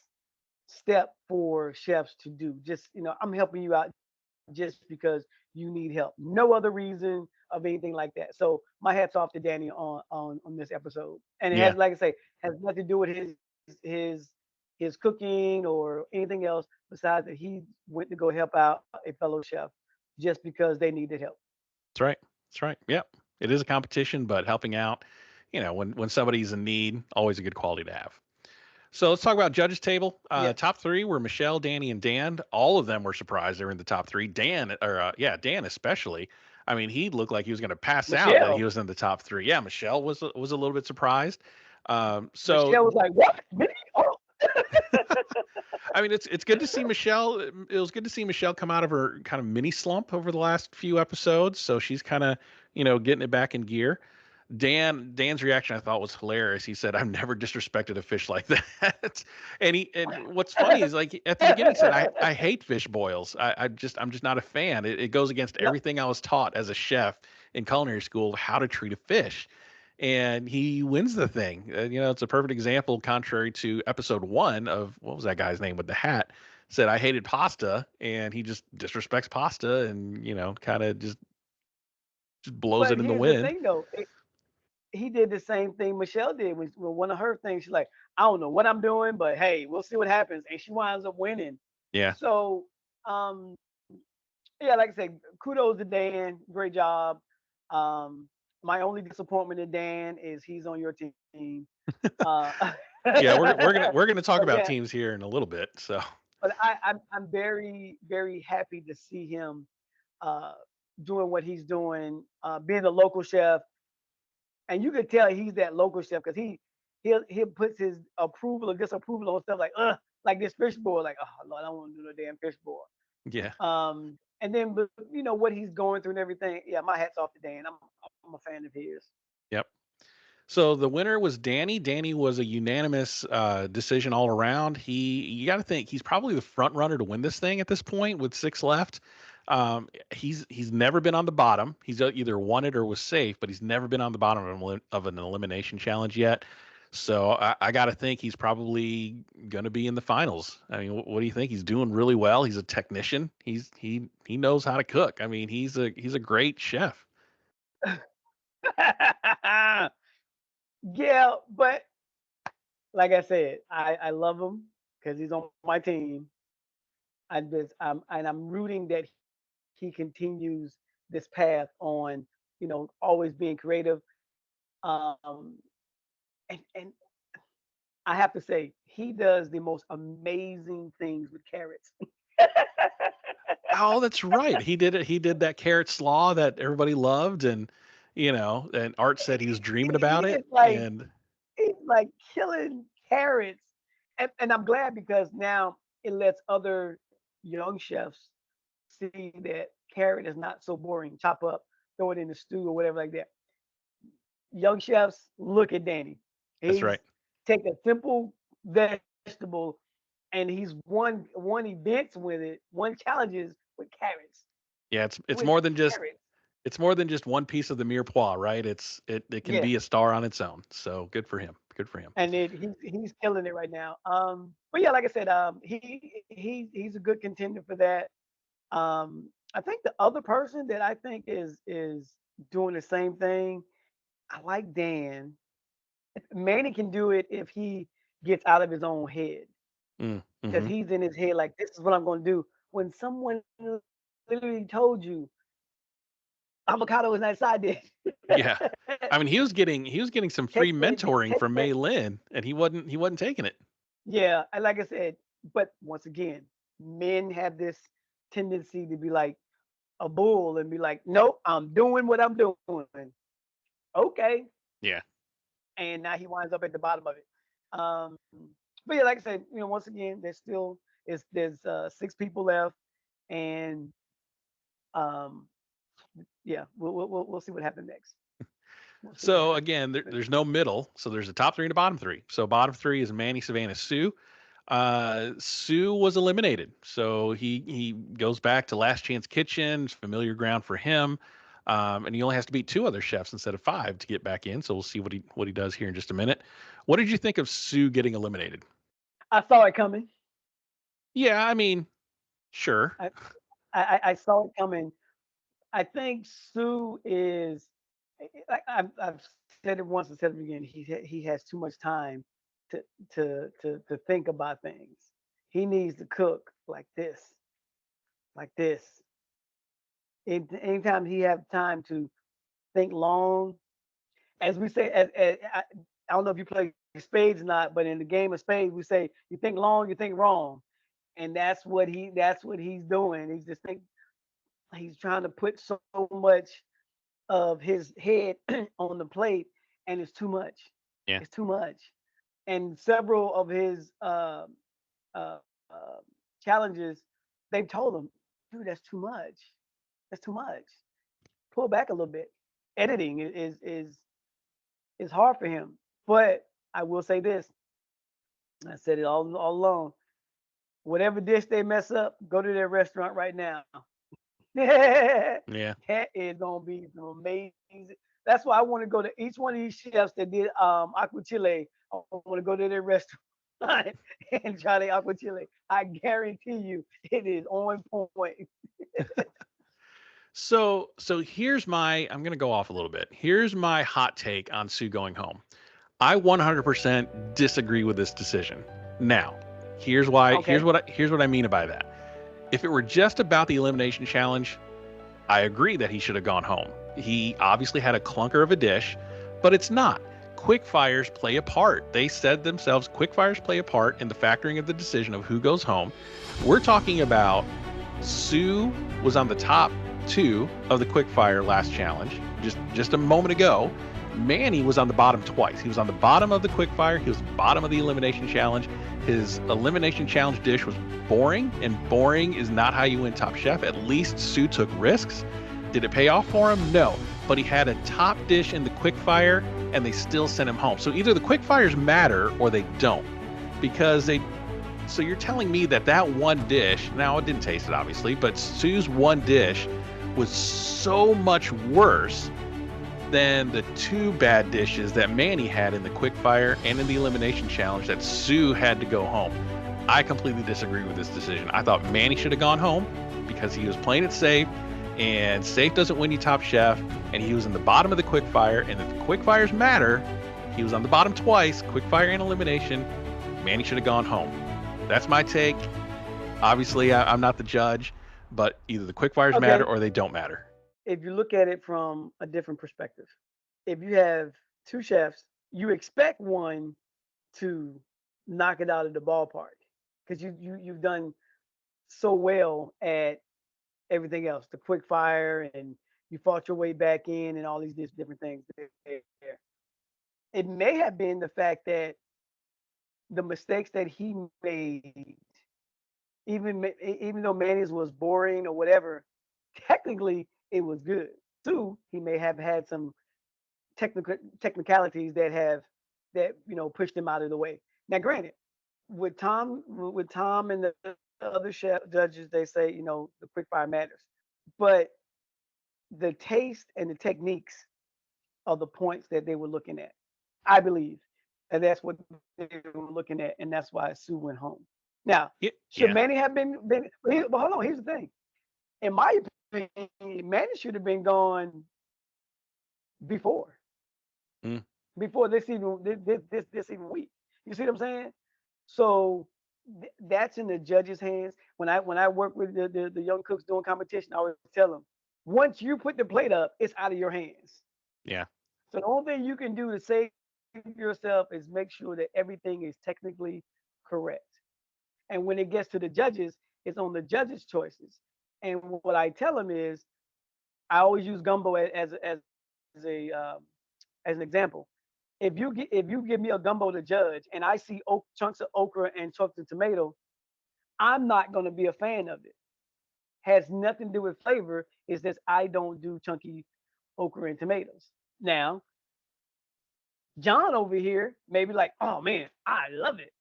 step for chefs to do. Just I'm helping you out just because you need help. No other reason of anything like that. So my hats off to Danny on this episode. And it has,
Yeah,
like I say, has nothing to do with his his cooking or anything else besides that he went to go help out a fellow chef just because they needed help.
that's right. That's right. Yep. It is a competition, but helping out, when somebody's in need, always a good quality to have. So let's talk about judges table.
Yes.
Top three were Michelle, Danny, and Dan. All of them were surprised they were in the top three. Dan especially. I mean, he looked like he was going to pass out that he
Michelle.
was in the top three. Yeah, Michelle was a little bit surprised. So
Michelle was like, what? Me? Oh.
I mean, it's good to see Michelle. It was good to see Michelle come out of her kind of mini slump over the last few episodes. So she's kind of getting it back in gear. Dan's reaction I thought was hilarious. He said, "I've never disrespected a fish like that." And what's funny is like at the beginning he said, "I hate fish boils. I'm just not a fan. It goes against
Yep.
everything I was taught as a chef in culinary school of how to treat a fish." And he wins the thing. It's a perfect example, contrary to episode one of what was that guy's name with the hat? Said I hated pasta, and he just disrespects pasta, and kind of just blows
But
it in the
here's the
wind.
thing, though. He did the same thing Michelle did when one of her things. She's like, I don't know what I'm doing, but hey, we'll see what happens. And she winds up winning.
Yeah,
So, um, yeah, like I said, kudos to Dan. Great job. Um, my only disappointment in Dan is he's on your team. Uh,
yeah. We're gonna talk
but
about
yeah,
teams here in a little bit. So
but I'm very very happy to see him uh, doing what he's doing, being a local chef, and you could tell he's that local chef because he'll puts his approval or disapproval on stuff like this fish bowl, like oh Lord, I don't want to do no damn fish bowl.
yeah.
And then but what he's going through and everything. Yeah, my hat's off to Dan. I'm a fan of his.
Yep. So the winner was Danny. Danny was a unanimous decision all around. You got to think he's probably the front runner to win this thing at this point with six left. He's never been on the bottom. He's either won it or was safe, but he's never been on the bottom of an elimination challenge yet. So I got to think he's probably going to be in the finals. I mean, what do you think? He's doing really well. He's a technician. He knows how to cook. I mean, he's a great chef.
Yeah, but like I said, I love him because he's on my team. I'm rooting that he continues this path on, always being creative. Um, and I have to say, he does the most amazing things with carrots.
Oh, that's right. He did it. He did that carrot slaw that everybody loved, and Art said he was dreaming
He
about
is
it.
like
And
he's like killing carrots, and I'm glad because now it lets other young chefs see that carrot is not so boring. Chop up, throw it in the stew or whatever like that. Young chefs, look at Danny.
that's right.
He's take a simple vegetable and he's won events with it, won challenges with carrots.
Yeah, it's
With
more than just
carrots.
it's more than just one piece of the mirepoix, right? It can
Yeah.
be a star on its own. So good for him. Good for him.
And he's killing it right now. But yeah, like I said, he's a good contender for that. I think the other person that I think is doing the same thing. I like Dan. Manny can do it if he gets out of his own head because
Mm-hmm.
he's in his head like this is what I'm going to do. When someone literally told you avocado is not a side dish,
Yeah. I mean, he was getting some free mentoring
take
from
that.
Mei Lin, and he wasn't taking it.
Yeah, and like I said, but once again, men have this tendency to be like a bull and be like, nope, I'm doing what I'm doing. Okay,
Yeah.
and now he winds up at the bottom of it. Um, but yeah, like I said, once again, there's 6 people left, and um, yeah, we'll see what happens next. We'll see what
So
happens.
again, there's no middle. So there's a top three and a bottom three. So bottom three is Manny, Savannah, Sue. Sue was eliminated, so he goes back to Last Chance Kitchen, familiar ground for him, and he only has to beat two other chefs instead of five to get back in. So we'll see what he does here in just a minute. What did you think of Sue getting eliminated?
I saw it coming.
Yeah, I mean, sure.
I, I saw it coming. I think Sue is. I've said it once and said it again. He has too much time to to think about things. He needs to cook like this, like this. Anytime he have time to think long, as we say, I don't know if you play spades or not, but in the game of spades, we say you think long, you think wrong, and that's what he's doing. He's trying to put so much of his head on the plate, and it's too much.
Yeah.
It's too much. And several of his uh, uh, challenges, they've told him, dude, that's too much. That's too much. Pull back a little bit. Editing is hard for him. But I will say this. I said it all along. Whatever dish they mess up, go to their restaurant right now. That
Yeah.
is gonna be some amazing. That's why I want to go to each one of these chefs that did aqua chile. I want to go to their restaurant and try the aqua chile. I guarantee you, it is on point.
So here's my I'm gonna go off a little bit. Here's my hot take on Sue going home. I 100% disagree with this decision. Now, here's why.
Okay.
Here's what I mean by that. If it were just about the elimination challenge, I agree that he should have gone home. He obviously had a clunker of a dish, but it's not. Quick fires play a part. They said themselves quick fires play a part in the factoring of the decision of who goes home. We're talking about Sue was on the top two of the quick fire last challenge just a moment ago. Manny was on the bottom twice. He was on the bottom of the quick fire. He was bottom of the elimination challenge. His elimination challenge dish was boring, and boring is not how you win Top Chef. At least Sue took risks. Did it pay off for him? No. But he had a top dish in the quick fire, and they still sent him home. So either the quick fires matter or they don't, because they. So you're telling me that one dish, now it didn't taste it obviously, but Sue's one dish was so much worse than the two bad dishes that Manny had in the quick fire and in the elimination challenge that Sue had to go home. I completely disagree with this decision. I thought Manny should have gone home because he was playing it safe, and safe doesn't win you Top Chef, and he was in the bottom of the quick fire, and if the quick fires matter, he was on the bottom twice, quick fire and elimination. Manny should have gone home. That's my take. Obviously, I'm not the judge, but either the quick fires matter
Okay.
or they don't matter.
If you look at it from a different perspective, if you have two chefs, you expect one to knock it out of the ballpark because you've done so well at everything else, the quick fire, and you fought your way back in, and all these different things there. It may have been the fact that the mistakes that he made, even though Manny's was boring or whatever, technically it was good. Two, he may have had some technicalities that pushed him out of the way. Now, granted, with Tom and the other judges, they say the quick fire matters, but the taste and the techniques are the points that they were looking at. I believe, and that's what they were looking at, and that's why Sue went home. Now, should
Yeah.
Manny have been? But hold on, here's the thing. In my opinion, Manny should have been gone before
Mm.
before this even week. You see what I'm saying? So that's in the judges' hands. When I work with the young cooks doing competition, I always tell them, once you put the plate up, it's out of your hands.
Yeah.
So the only thing you can do to save yourself is make sure that everything is technically correct. And when it gets to the judges, it's on the judges' choices. And what I tell them is, I always use gumbo as a as an example. if you give me a gumbo to judge and I see chunks of okra and chunks of tomato, I'm not going to be a fan of it. Has nothing to do with flavor. It's just I don't do chunky okra and tomatoes. Now, John over here may be like, oh man, I love it.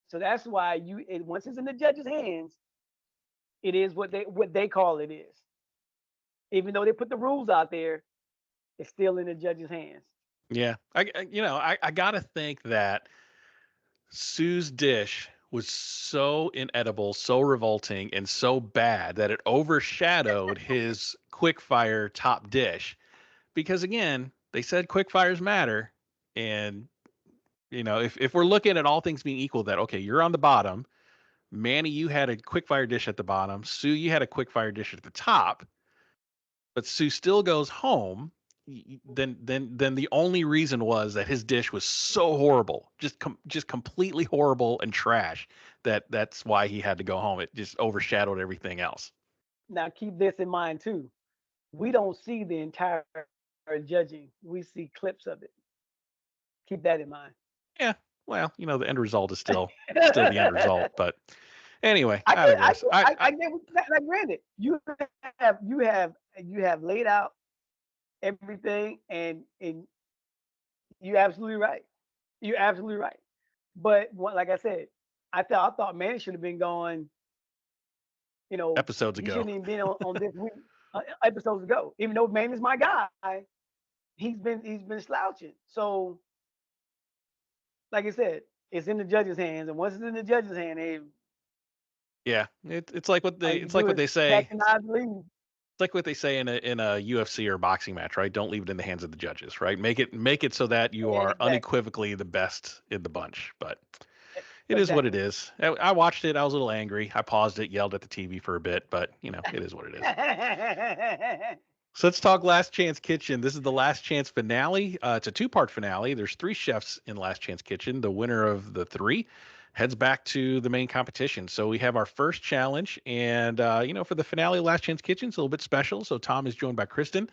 So that's why once it's in the judge's hands, it is what they call it is. Even though they put the rules out there, it's still in the judge's hands.
Yeah. I gotta think that Sue's dish was so inedible, so revolting, and so bad that it overshadowed his quick fire top dish. Because again, they said quick fires matter. And, if we're looking at all things being equal, that, okay, you're on the bottom. Manny, you had a quick fire dish at the bottom. Sue, you had a quick fire dish at the top, but Sue still goes home. Then the only reason was that his dish was so horrible, just completely horrible and trash, that's why he had to go home. It just overshadowed everything else.
Now keep this in mind too. We don't see the entire judging. We see clips of it. Keep that in mind.
Yeah. Well, the end result is still the end result. But anyway, I digress.
I get like granted. You have laid out everything, and you're absolutely right. You're absolutely right. But like I said, I thought Manny should have been going.
Episodes
He
ago.
shouldn't even been on this week episodes ago. Even though Manny's my guy, he's been slouching. So like I said, it's in the judge's hands, and once it's in the judge's hand,
Yeah, it's like what
all
they
you
it's
do
like what
is
they say.
pack the knives and leave.
It's like what they say in a UFC or boxing match, right? Don't leave it in the hands of the judges, right? Make it so that you are
Exactly.
unequivocally the best in the bunch. But it is what it
Exactly.
is. I watched it. I was a little angry. I paused it, yelled at the TV for a bit, but it is what it is. So let's talk Last Chance Kitchen. This is the Last Chance finale. It's a two-part finale. There's three chefs in Last Chance Kitchen. The winner of the three heads back to the main competition. So we have our first challenge, and for the finale of Last Chance Kitchen, it's a little bit special. So Tom is joined by Kristen,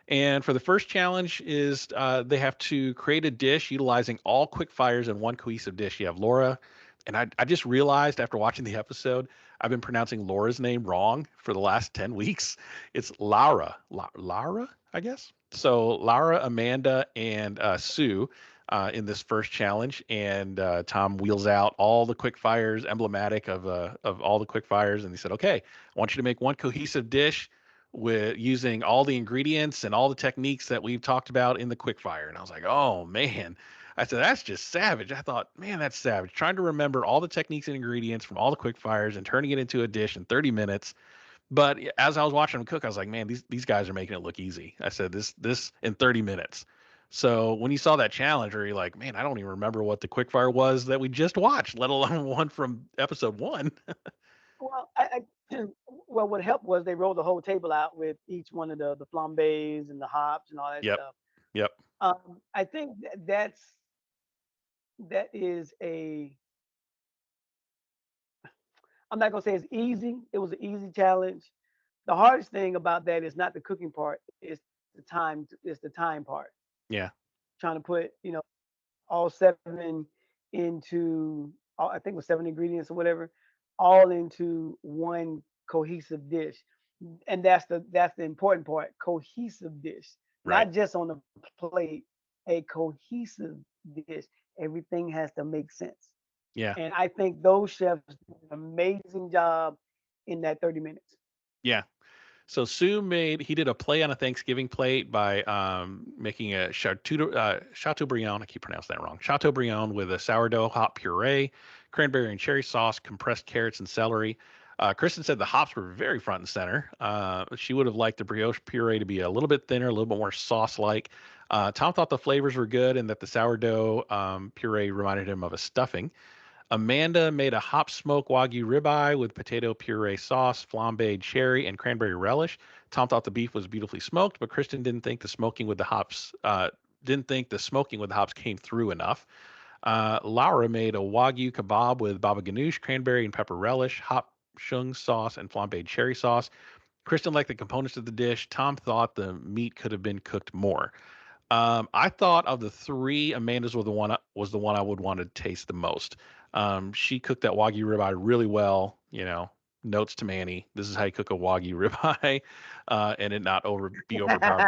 and for the first challenge is they have to create a dish utilizing all quick fires in one cohesive dish. You have Laura, and I just realized after watching the episode, I've been pronouncing Laura's name wrong for the last 10 weeks. It's Lara. Lara, I guess. So Lara, Amanda, and Sue in this first challenge. And Tom wheels out all the quick fires, emblematic of all the quick fires. And he said, okay, I want you to make one cohesive dish with using all the ingredients and all the techniques that we've talked about in the quick fire. And I was like, oh man. I said, that's just savage. I thought, man, that's savage. Trying to remember all the techniques and ingredients from all the quick fires and turning it into a dish in 30 minutes. But as I was watching them cook, I was like, man, these guys are making it look easy. I said, this in 30 minutes. So when you saw that challenge, where you're like, man, I don't even remember what the quick fire was that we just watched, let alone one from episode one.
Well, well, what helped was they rolled the whole table out with each one of the flambés and the hops and all that
Yep.
stuff.
Yep.
I think that is a. I'm not gonna say it's easy. It was an easy challenge. The hardest thing about that is not the cooking part. It's the time. It's the time part.
Yeah.
Trying to put all seven into I think it was seven ingredients or whatever, all into one cohesive dish. And that's the important part. Cohesive dish,
Right.
not just on the plate. A cohesive dish. Everything has to make sense.
Yeah.
And I think those chefs did an amazing job in that 30 minutes.
Yeah. So Sue he did a play on a Thanksgiving plate by making a Chateaubriand. I keep pronouncing that wrong. Chateaubriand with a sourdough hop puree, cranberry and cherry sauce, compressed carrots and celery. Kristen said the hops were very front and center. She would have liked the brioche puree to be a little bit thinner, a little bit more sauce-like. Tom thought the flavors were good and that the sourdough puree reminded him of a stuffing. Amanda made a hop smoke wagyu ribeye with potato puree sauce, flambéed cherry, and cranberry relish. Tom thought the beef was beautifully smoked, but Kristen didn't think the smoking with the hops came through enough. Laura made a wagyu kebab with baba ganoush, cranberry and pepper relish, hop shung sauce, and flambéed cherry sauce. Kristen liked the components of the dish. Tom thought the meat could have been cooked more. I thought of the three, Amanda's was the one I would want to taste the most. She cooked that wagyu ribeye really well. Notes to Manny. This is how you cook a wagyu ribeye, and it not be overpowered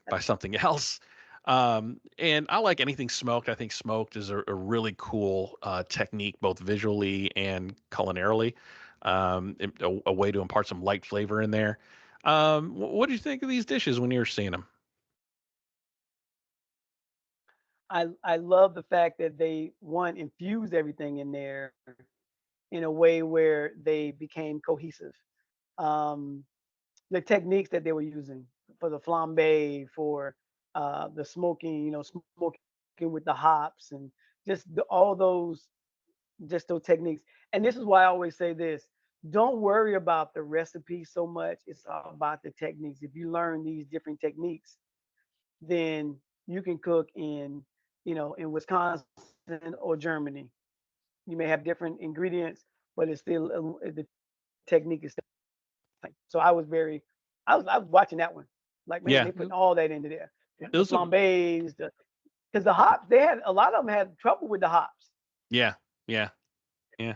by something else. And I like anything smoked. I think smoked is a really cool technique, both visually and culinarily. A way to impart some light flavor in there. What do you think of these dishes when you were seeing them?
I love the fact that they one infused everything in there in a way where they became cohesive. Um, the techniques that they were using for the flambe, for the smoking, smoking with the hops, and all those, just those techniques. And this is why I always say this: don't worry about the recipe so much. It's all about the techniques. If you learn these different techniques, then you can cook in Wisconsin or Germany. You may have different ingredients, but it's still the technique is still the same. So I was watching that one. Like, man,
Yeah,
they putting all that into there.
it
The
was a
flambés, because the hops, they had a lot of them had trouble with the hops.
yeah, yeah, yeah.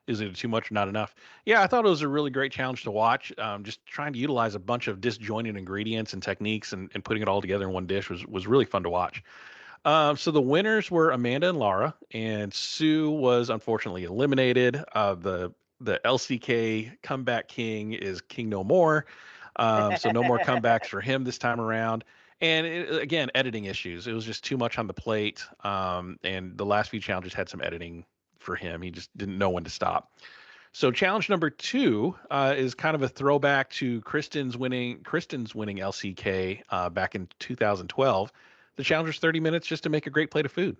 Is it too much or not enough? Yeah, I thought it was a really great challenge to watch. Just trying to utilize a bunch of disjointed ingredients and techniques and putting it all together in one dish was really fun to watch. So the winners were Amanda and Laura, and Sue was unfortunately eliminated. The LCK comeback king is King No More. So no more comebacks for him this time around. And again, editing issues. It was just too much on the plate. And the last few challenges had some editing for him. He just didn't know when to stop. So challenge number two is kind of a throwback to Kristen's winning LCK back in 2012. The challenge was 30 minutes just to make a great plate of food.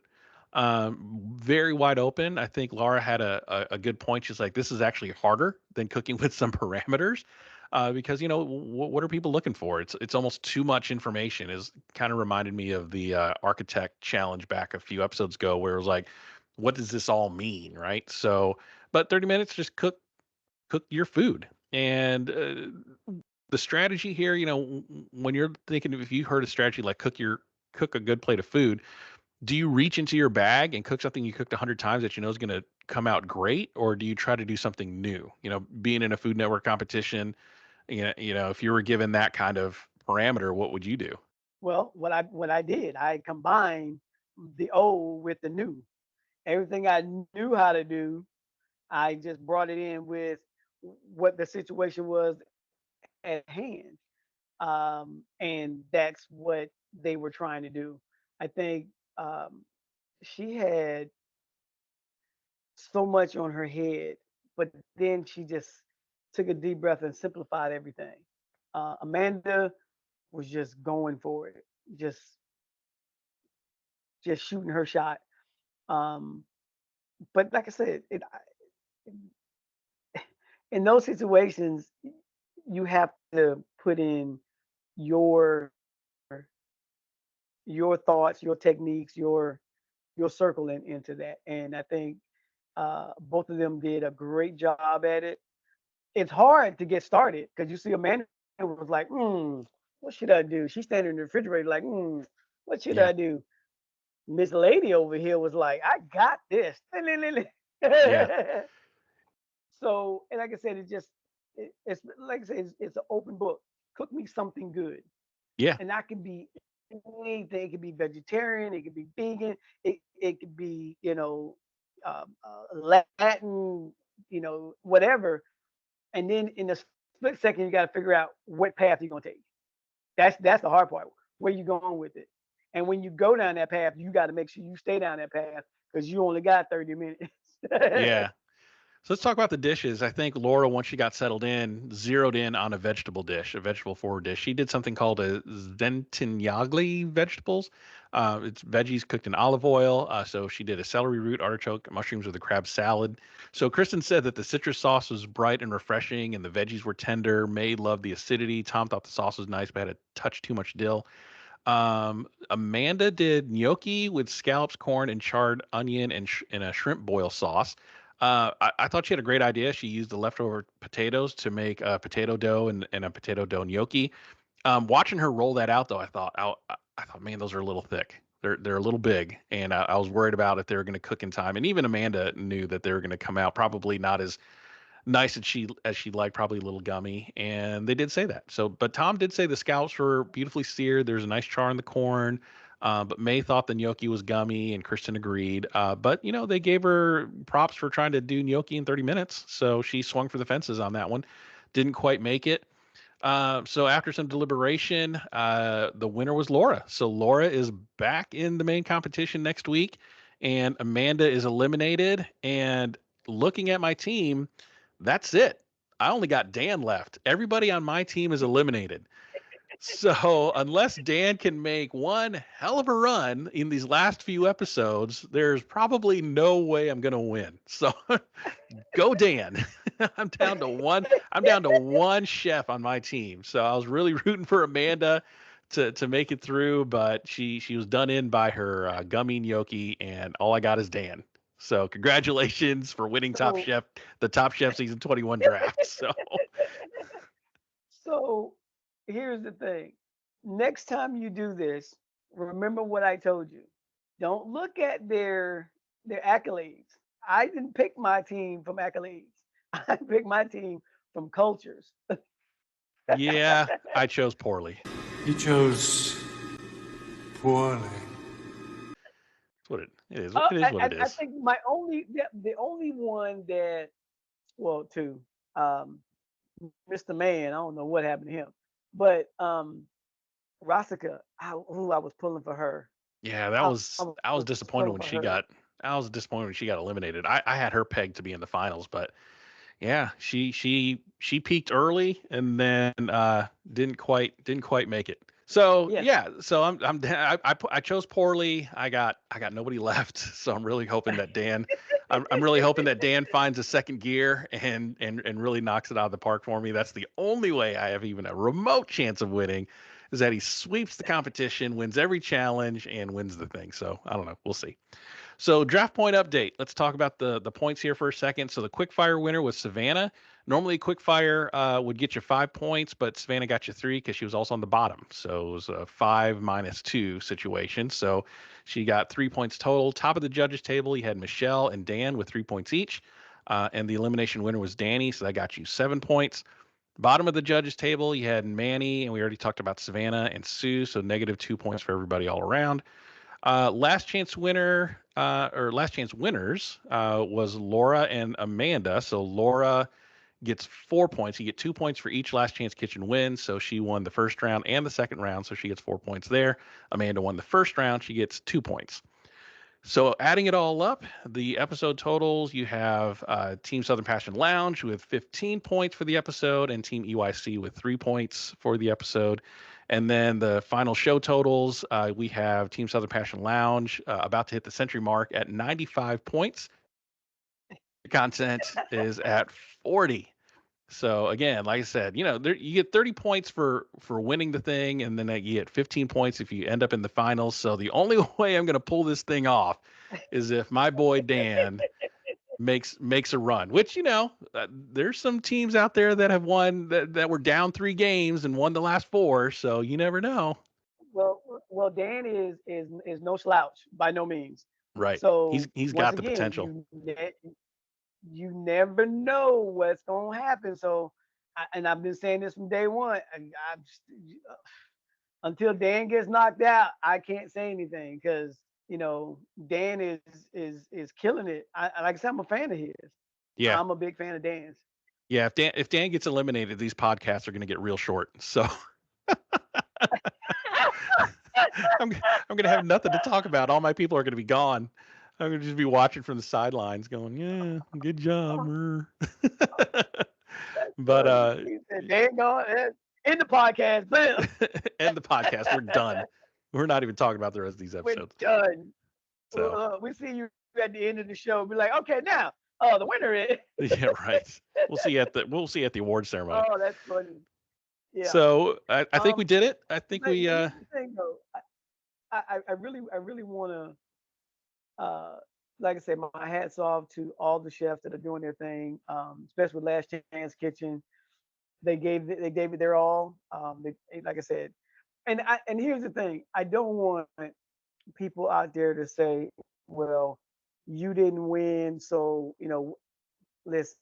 Very wide open. I think Laura had a good point. She's like, this is actually harder than cooking with some parameters. Because what are people looking for? It's almost too much information. Is kind of reminded me of the architect challenge back a few episodes ago, where it was like, what does this all mean, right? So, but 30 minutes, just cook your food. And the strategy here, when you're thinking, if you heard a strategy like cook a good plate of food, do you reach into your bag and cook something you cooked 100 times that you know is going to come out great, or do you try to do something new? Being in a Food Network competition, if you were given that kind of parameter, what would you do?
Well, what I did, I combined the old with the new. Everything I knew how to do, I just brought it in with what the situation was at hand. And that's what they were trying to do. I think she had so much on her head, but then she just took a deep breath and simplified everything. Amanda was just going for it, just just shooting her shot. Um, but like I said, in those situations, you have to put in your your thoughts, your techniques, your circle into that. And I think both of them did a great job at it. It's hard to get started because you see Amanda was like, what should I do? She's standing in the refrigerator like, what should
Yeah,
I do? Miss Lady over here was like, I got this.
yeah,
So, and like I said, it's like I said, it's an open book. Cook me something good,
yeah,
and that can be anything. It could be vegetarian, it could be vegan, it could be Latin, whatever. And then in a split second, you got to figure out what path you're gonna take. That's the hard part. Where you going with it? And when you go down that path, you got to make sure you stay down that path because you only got 30 minutes.
yeah. So let's talk about the dishes. I think Laura, once she got settled in, zeroed in on a vegetable dish, a vegetable forward dish. She did something called a zentignagli vegetables. It's veggies cooked in olive oil. So she did a celery root, artichoke, mushrooms with a crab salad. So Kristen said that the citrus sauce was bright and refreshing, and the veggies were tender. May loved the acidity. Tom thought the sauce was nice, but had a touch too much dill. Amanda did gnocchi with scallops, corn, and charred onion and a shrimp boil sauce. I thought she had a great idea. She used the leftover potatoes to make a potato dough and a potato dough gnocchi. Watching her roll that out, though, I thought, man, those are a little thick. They're a little big, and I was worried about if they were going to cook in time. And even Amanda knew that they were going to come out probably not as nice as she'd like, probably a little gummy. And they did say that. So, but Tom did say the scallops were beautifully seared. There's a nice char in the corn. But May thought the gnocchi was gummy, and Kristen agreed. But they gave her props for trying to do gnocchi in 30 minutes. So she swung for the fences on that one. Didn't quite make it. So after some deliberation, the winner was Laura. So Laura is back in the main competition next week, and Amanda is eliminated. And looking at my team, that's it. I only got Dan left. Everybody on my team is eliminated. So unless Dan can make one hell of a run in these last few episodes, there's probably no way I'm going to win. So go Dan. I'm down to one. I'm down to one chef on my team. So I was really rooting for Amanda to make it through, but she was done in by her gummy gnocchi, and all I got is Dan. So congratulations for winning
So
the Top Chef season 21 draft. So
so here's the thing. Next time you do this, remember what I told you. Don't look at their accolades. I didn't pick my team from accolades. I picked my team from cultures.
yeah, I chose poorly.
You chose poorly.
That's what it is.
Uh,
It is
I,
what
I
it
I
is.
think the only one that, well, two, um, Mr. Man. I don't know what happened to him, but Rasika, I was pulling for her.
Yeah,
I was
I was disappointed
pulling
when
for her.
I was disappointed when she got eliminated. I had her pegged to be in the finals, but yeah, she peaked early and then didn't quite make it. So
Yes.
yeah, so I chose poorly. I got nobody left. So I'm really hoping that Dan finds a second gear and really knocks it out of the park for me. That's the only way I have even a remote chance of winning, is that he sweeps the competition, wins every challenge, and wins the thing. So I don't know. We'll see. So draft point update. Let's talk about the points here for a second. So the quickfire winner was Savannah. Normally quickfire would get you 5 points, but Savannah got you three because she was also on the bottom. So it was a 5 - 2 situation. So she got 3 points total. Top of the judges table, you had Michelle and Dan with 3 points each. And the elimination winner was Danny, so that got you 7 points. Bottom of the judges table, you had Manny, and we already talked about Savannah and Sue, so -2 points for everybody all around. Last chance winner, or last chance winners, was Laura and Amanda. So Laura gets 4 points. You get 2 points for each last chance kitchen win. So she won the first round and the second round. So she gets 4 points there. Amanda won the first round. She gets 2 points. So adding it all up, the episode totals, you have Team Southern Passion Lounge with 15 points for the episode, and Team EYC with 3 points for the episode. And then the final show totals, we have Team Southern Passion Lounge about to hit the century mark at 95 points. The content is at 40. So again, like I said, you get 30 points for winning the thing, and then you get 15 points if you end up in the finals. So the only way I'm going to pull this thing off is if my boy Dan makes a run. Which there's some teams out there that have won that were down 3 games and won the last 4. So you never know.
Well, Dan is no slouch by no means.
Right?
So
He's
once
got the
again,
potential.
you never know what's gonna happen. So, and I've been saying this from day one. Until Dan gets knocked out, I can't say anything because Dan is killing it. Like I said, I'm a fan of his.
Yeah.
I'm a big fan of Dan's.
Yeah. If Dan gets eliminated, these podcasts are going to get real short. So I'm gonna have nothing to talk about. All my people are gonna be gone. I'm gonna just be watching from the sidelines, going, "Yeah, good job." But
Funny. He said, Dan gone. In the podcast. Bam.
end the podcast. We're done. We're not even talking about the rest of these
We're
episodes.
done.
So
We see you at the end of the show. Be like, okay, now, the winner is.
yeah, right. We'll see at the award ceremony.
Oh, that's funny. Yeah.
So I think we did it. I think
But
we
here's the thing, though. I really want to, like I said, my hats off to all the chefs that are doing their thing, especially with Last Chance Kitchen. They gave it their all. Like I said, And here's the thing: I don't want people out there to say, "Well, you didn't win, so listen,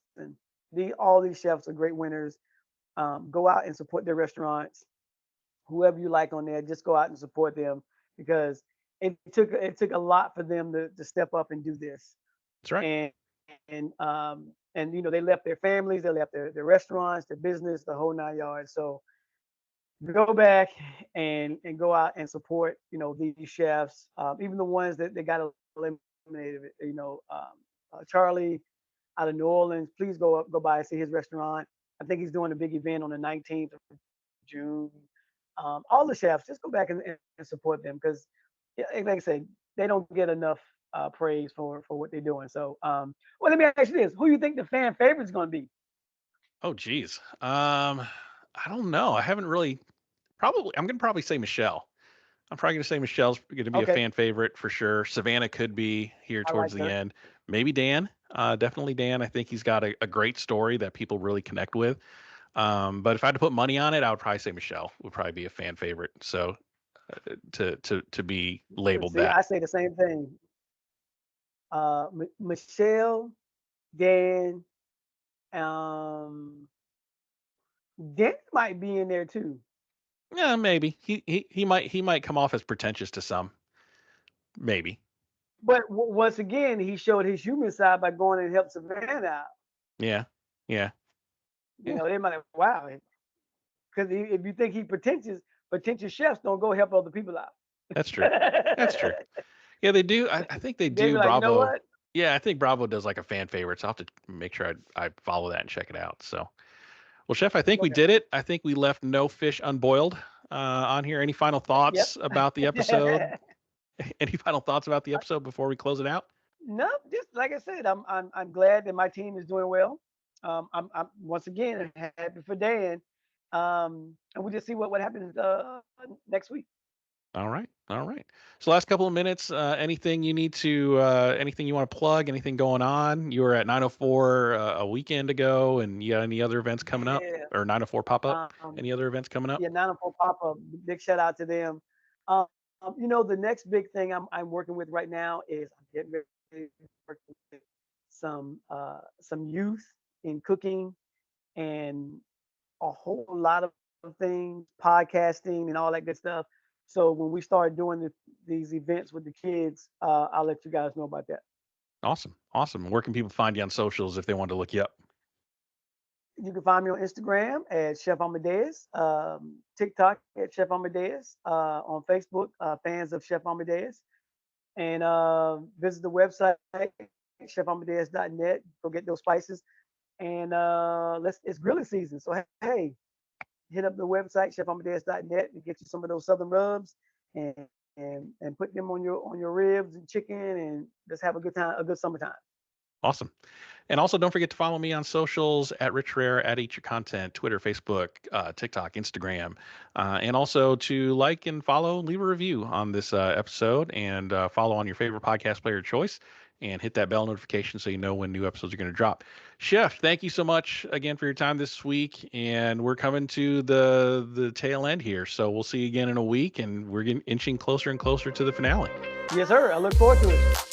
all these chefs are great winners. Go out and support their restaurants. Whoever you like on there, just go out and support them because it took a lot for them to step up and do this.
That's right.
And they left their families, they left their restaurants, their business, the whole 9 yards. So go back and go out and support these chefs, even the ones that they got eliminated. Charlie out of New Orleans, please go by and see his restaurant. I think he's doing a big event on the 19th of June. All the chefs, just go back and support them because, like I said, they don't get enough praise for what they're doing. So, well, let me ask you this: who do you think the fan favorite is going to be?
Oh, geez. I don't know. I haven't really. Probably, I'm gonna probably say Michelle. I'm probably gonna say Michelle's gonna be a
Okay,
fan favorite for sure. Savannah could be here
I
towards
like
the
her.
end. Maybe Dan. Definitely Dan. I think he's got a great story that people really connect with. But if I had to put money on it, I would probably say Michelle would probably be a fan favorite. So to be labeled
See,
that.
I say the same thing. Michelle, Dan, um, Dan might be in there too.
Yeah, maybe he might come off as pretentious to some. Maybe.
But once again, he showed his human side by going and helped Savannah out.
Yeah. Yeah. Yeah.
They might have, wow, because if you think he pretentious chefs don't go help other people out.
That's true. That's true. Yeah, they do. I think they
They be
do.
like, you know
Bravo.
what?
Yeah, I think Bravo does like a fan favorite. So I'll have to make sure I follow that and check it out. So, well, Chef, I think we
Okay.
did it. I think we left no fish unboiled on here. Any final
Yep.
thoughts about the episode? Any final thoughts about the episode before we close it out?
No, just like I said, I'm glad that my team is doing well. I'm once again happy for Dan. And we'll just see what happens next week.
All right. All right. So last couple of minutes, anything you need to, anything you want to plug, anything going on? You were at 904 a weekend ago, and you got any other events coming up
Yeah.
or 904 pop up?
Um,
Any other events coming up?
yeah, 904 Pop Up. Big shout out to them. Um, the next big thing I'm working with right now is I'm getting ready to work with some youth in cooking and a whole lot of things, podcasting and all that good stuff. So when we start doing these events with the kids, I'll let you guys know about that.
Awesome. Awesome. Where can people find you on socials if they want to look you up?
You can find me on Instagram at Chef Amadeus, TikTok at Chef Amadeus, on Facebook, fans of Chef Amadeus, and visit the website chefamadeus.net. Go get those spices, and it's grilling season. So hey, hit up the website chefamadeus.net and get you some of those southern rubs and and put them on your ribs and chicken and just have a good time, a good summertime.
Awesome. And also, don't forget to follow me on socials at Rich Rare, at Eat Your Content, Twitter, Facebook, TikTok, Instagram, and also to like and follow, leave a review on this episode, and follow on your favorite podcast player of choice, and hit that bell notification so you know when new episodes are going to drop. Chef, thank you so much again for your time this week, and we're coming to the tail end here, so we'll see you again in a week, and we're getting inching closer and closer to the finale.
Yes, sir. I look forward to it.